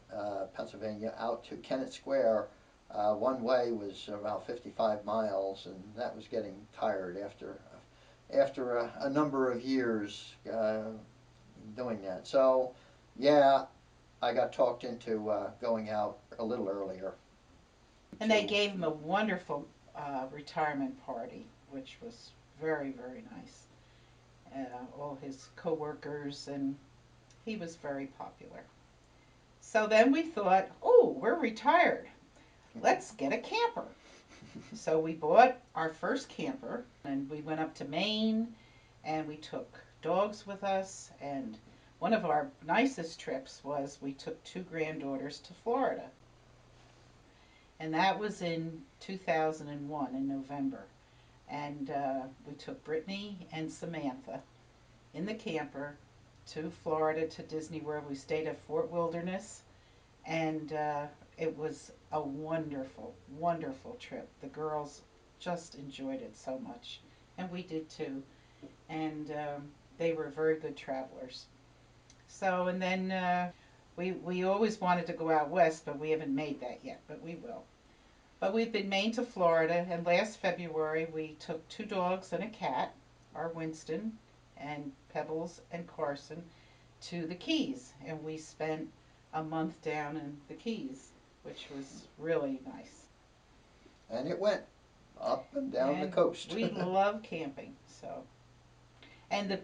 Pennsylvania, out to Kennett Square, one way was about 55 miles, and that was getting tired after a number of years doing that. So, yeah, I got talked into going out a little earlier. And they gave him a wonderful retirement party, which was very, very nice. All his coworkers, and he was very popular. So then we thought, oh, we're retired. Let's get a camper. So we bought our first camper, and we went up to Maine, and we took dogs with us. And one of our nicest trips was we took 2 granddaughters to Florida. And that was in 2001 in November. And we took Brittany and Samantha in the camper to Florida, to Disney World. We stayed at Fort Wilderness, and it was a wonderful, wonderful trip. The girls just enjoyed it so much, and we did too. And they were very good travelers. So, and then we always wanted to go out west, but we haven't made that yet, but we will. But we've been Maine to Florida, and last February we took 2 dogs and a cat, our Winston and Pebbles and Carson, to the Keys, and we spent a month down in the Keys, which was really nice. And it went up and down the And coast. we love camping, so. And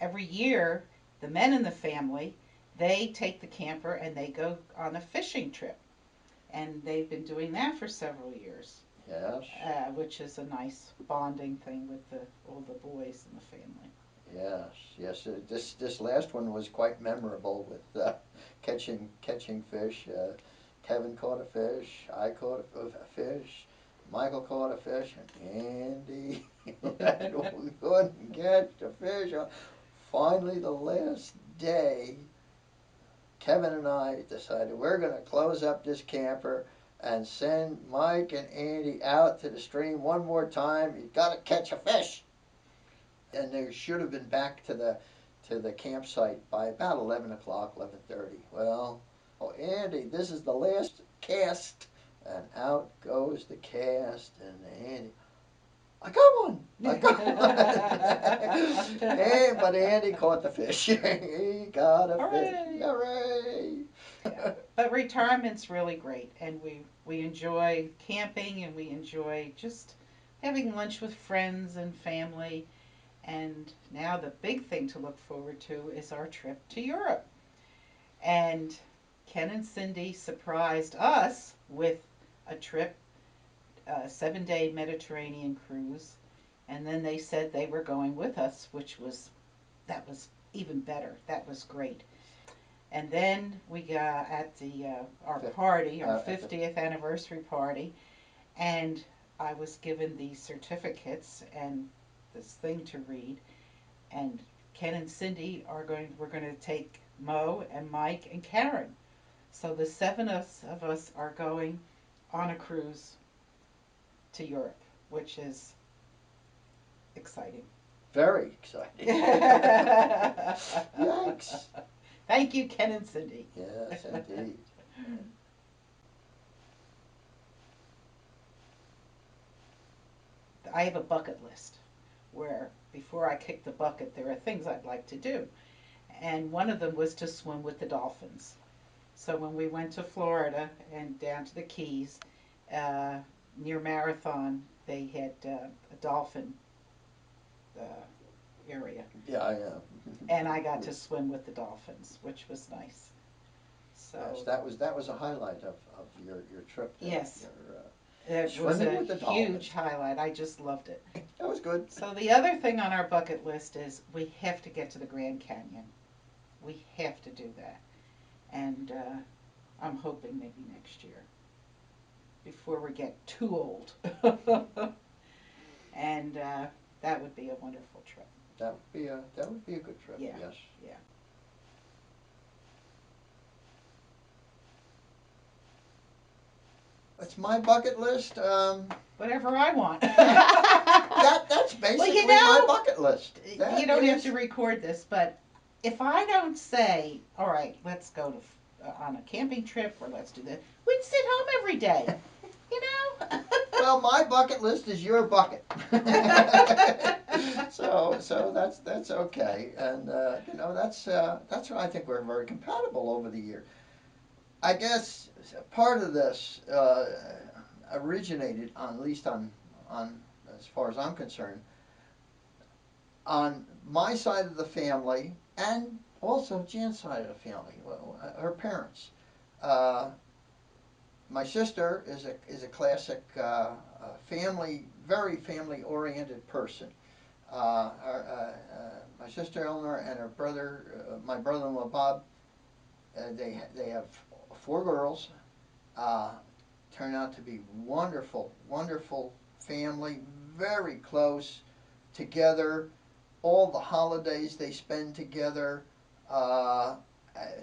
every year, the men in the family, they take the camper and they go on a fishing trip. And they've been doing that for several years. Yes. Which is a nice bonding thing with all the boys in the family. Yes. This last one was quite memorable with catching fish. Kevin caught a fish. I caught a fish. Michael caught a fish, and Andy we couldn't catch the fish. Finally, the last day, Kevin and I decided we're going to close up this camper and send Mike and Andy out to the stream one more time. You got to catch a fish. And they should have been back to the campsite by about 11 o'clock, 11:30. Well, oh Andy, this is the last cast, and out goes the cast, and Andy, I got one. But Andy caught the fish. He got a fish. Hooray! Yeah. But retirement's really great, and we enjoy camping, and we enjoy just having lunch with friends and family. And now the big thing to look forward to is our trip to Europe. And Ken and Cindy surprised us with a trip, a 7-day Mediterranean cruise. And then they said they were going with us, that was even better. That was great. And then we got at the our Fif- party, our at the- 50th anniversary party, and I was given these certificates and this thing to read. And Ken and Cindy we're going to take Mo and Mike and Karen. So the seven of us are going on a cruise to Europe, which is exciting. Very exciting. Yikes. Thank you, Ken and Cindy. Yes, indeed. I have a bucket list where before I kick the bucket, there are things I'd like to do. And one of them was to swim with the dolphins. So when we went to Florida and down to the Keys, near Marathon, they had a dolphin area. Yeah, I know. And I got to swim with the dolphins, which was nice. So Yes, that was a highlight of your trip there. Yes. Your, it was swimming a with the huge dolphins. highlight. I just loved it. That was good. So the other thing on our bucket list is we have to get to the Grand Canyon. We have to do that. And I'm hoping maybe next year, before we get too old. And that would be a wonderful trip. That would be a good trip. Yeah. Yes. Yeah. It's my bucket list. Whatever I want. That's basically you know, my bucket list. That You don't have is- to record this, but if I don't say, all right, let's go to on a camping trip or let's do this, we'd sit home every day. You know? Well, my bucket list is your bucket. so that's okay, and you know that's why I think we're very compatible over the year. I guess part of this originated on, at least on as far as I'm concerned, on my side of the family and also Jan's side of the family. Well, her parents. My sister is a classic very family oriented person. My sister Eleanor and her brother, my brother-in-law Bob, they have 4 girls. Turned out to be wonderful family, very close together. All the holidays they spend together.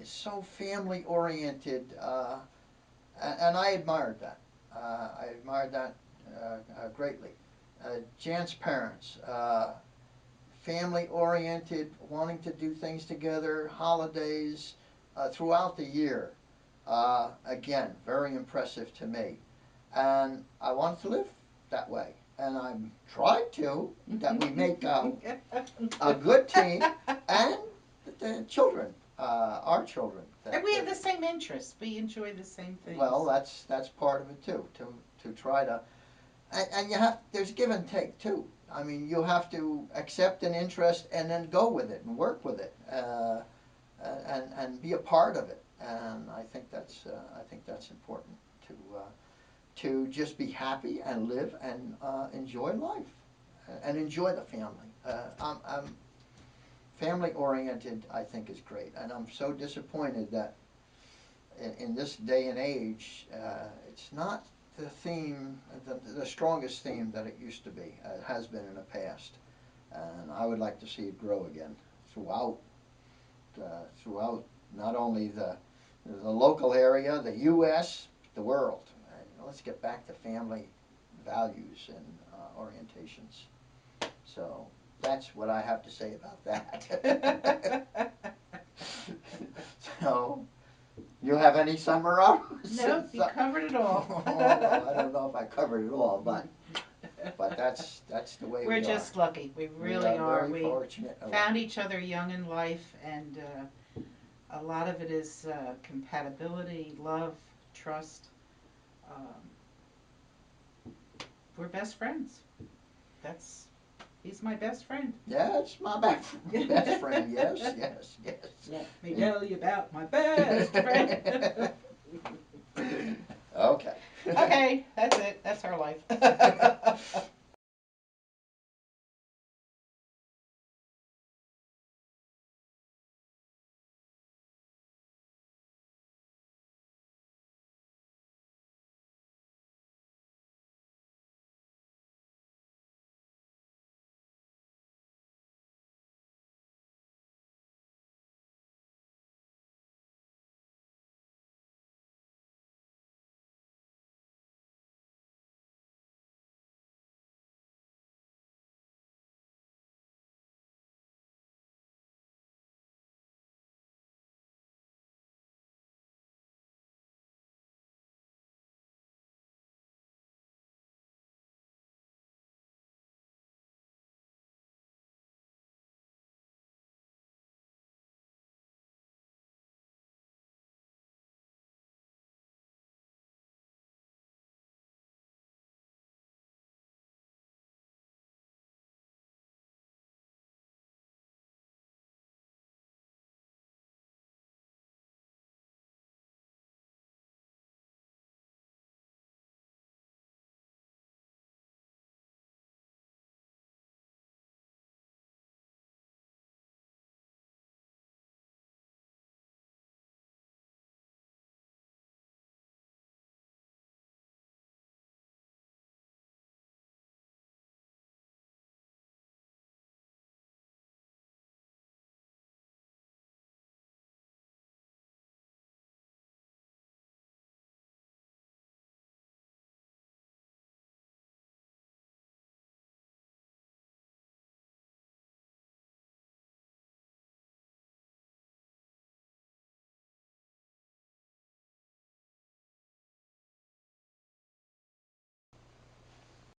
So family oriented. And I admired that. Greatly. Jan's parents, family-oriented, wanting to do things together, holidays, throughout the year. Again, very impressive to me. And I wanted to live that way. And I've tried to, that we make a good team, and the children, our children. And we have the same interests. We enjoy the same things. Well, that's part of it too. To try to, and there's give and take too. I mean, you have to accept an interest and then go with it and work with it, and be a part of it. And I think that's important to just be happy and live and enjoy life and enjoy the family. I'm family oriented. I think is great, and I'm so disappointed that in this day and age, it's not the theme, the strongest theme that it used to be. It has been in the past, and I would like to see it grow again throughout not only the local area, the U.S., the world. Let's get back to family values and orientations. So that's what I have to say about that. So. You have any summary? No, you covered it all. I don't know if I covered it all, but that's the way We're we just are. lucky. We really are. Very We fortunate. found each other young in life, and a lot of it is compatibility, love, trust. We're best friends. He's my best friend. Yeah, it's my best friend. Yes. Let me tell you about my best friend. Okay. Okay, that's it. That's our life.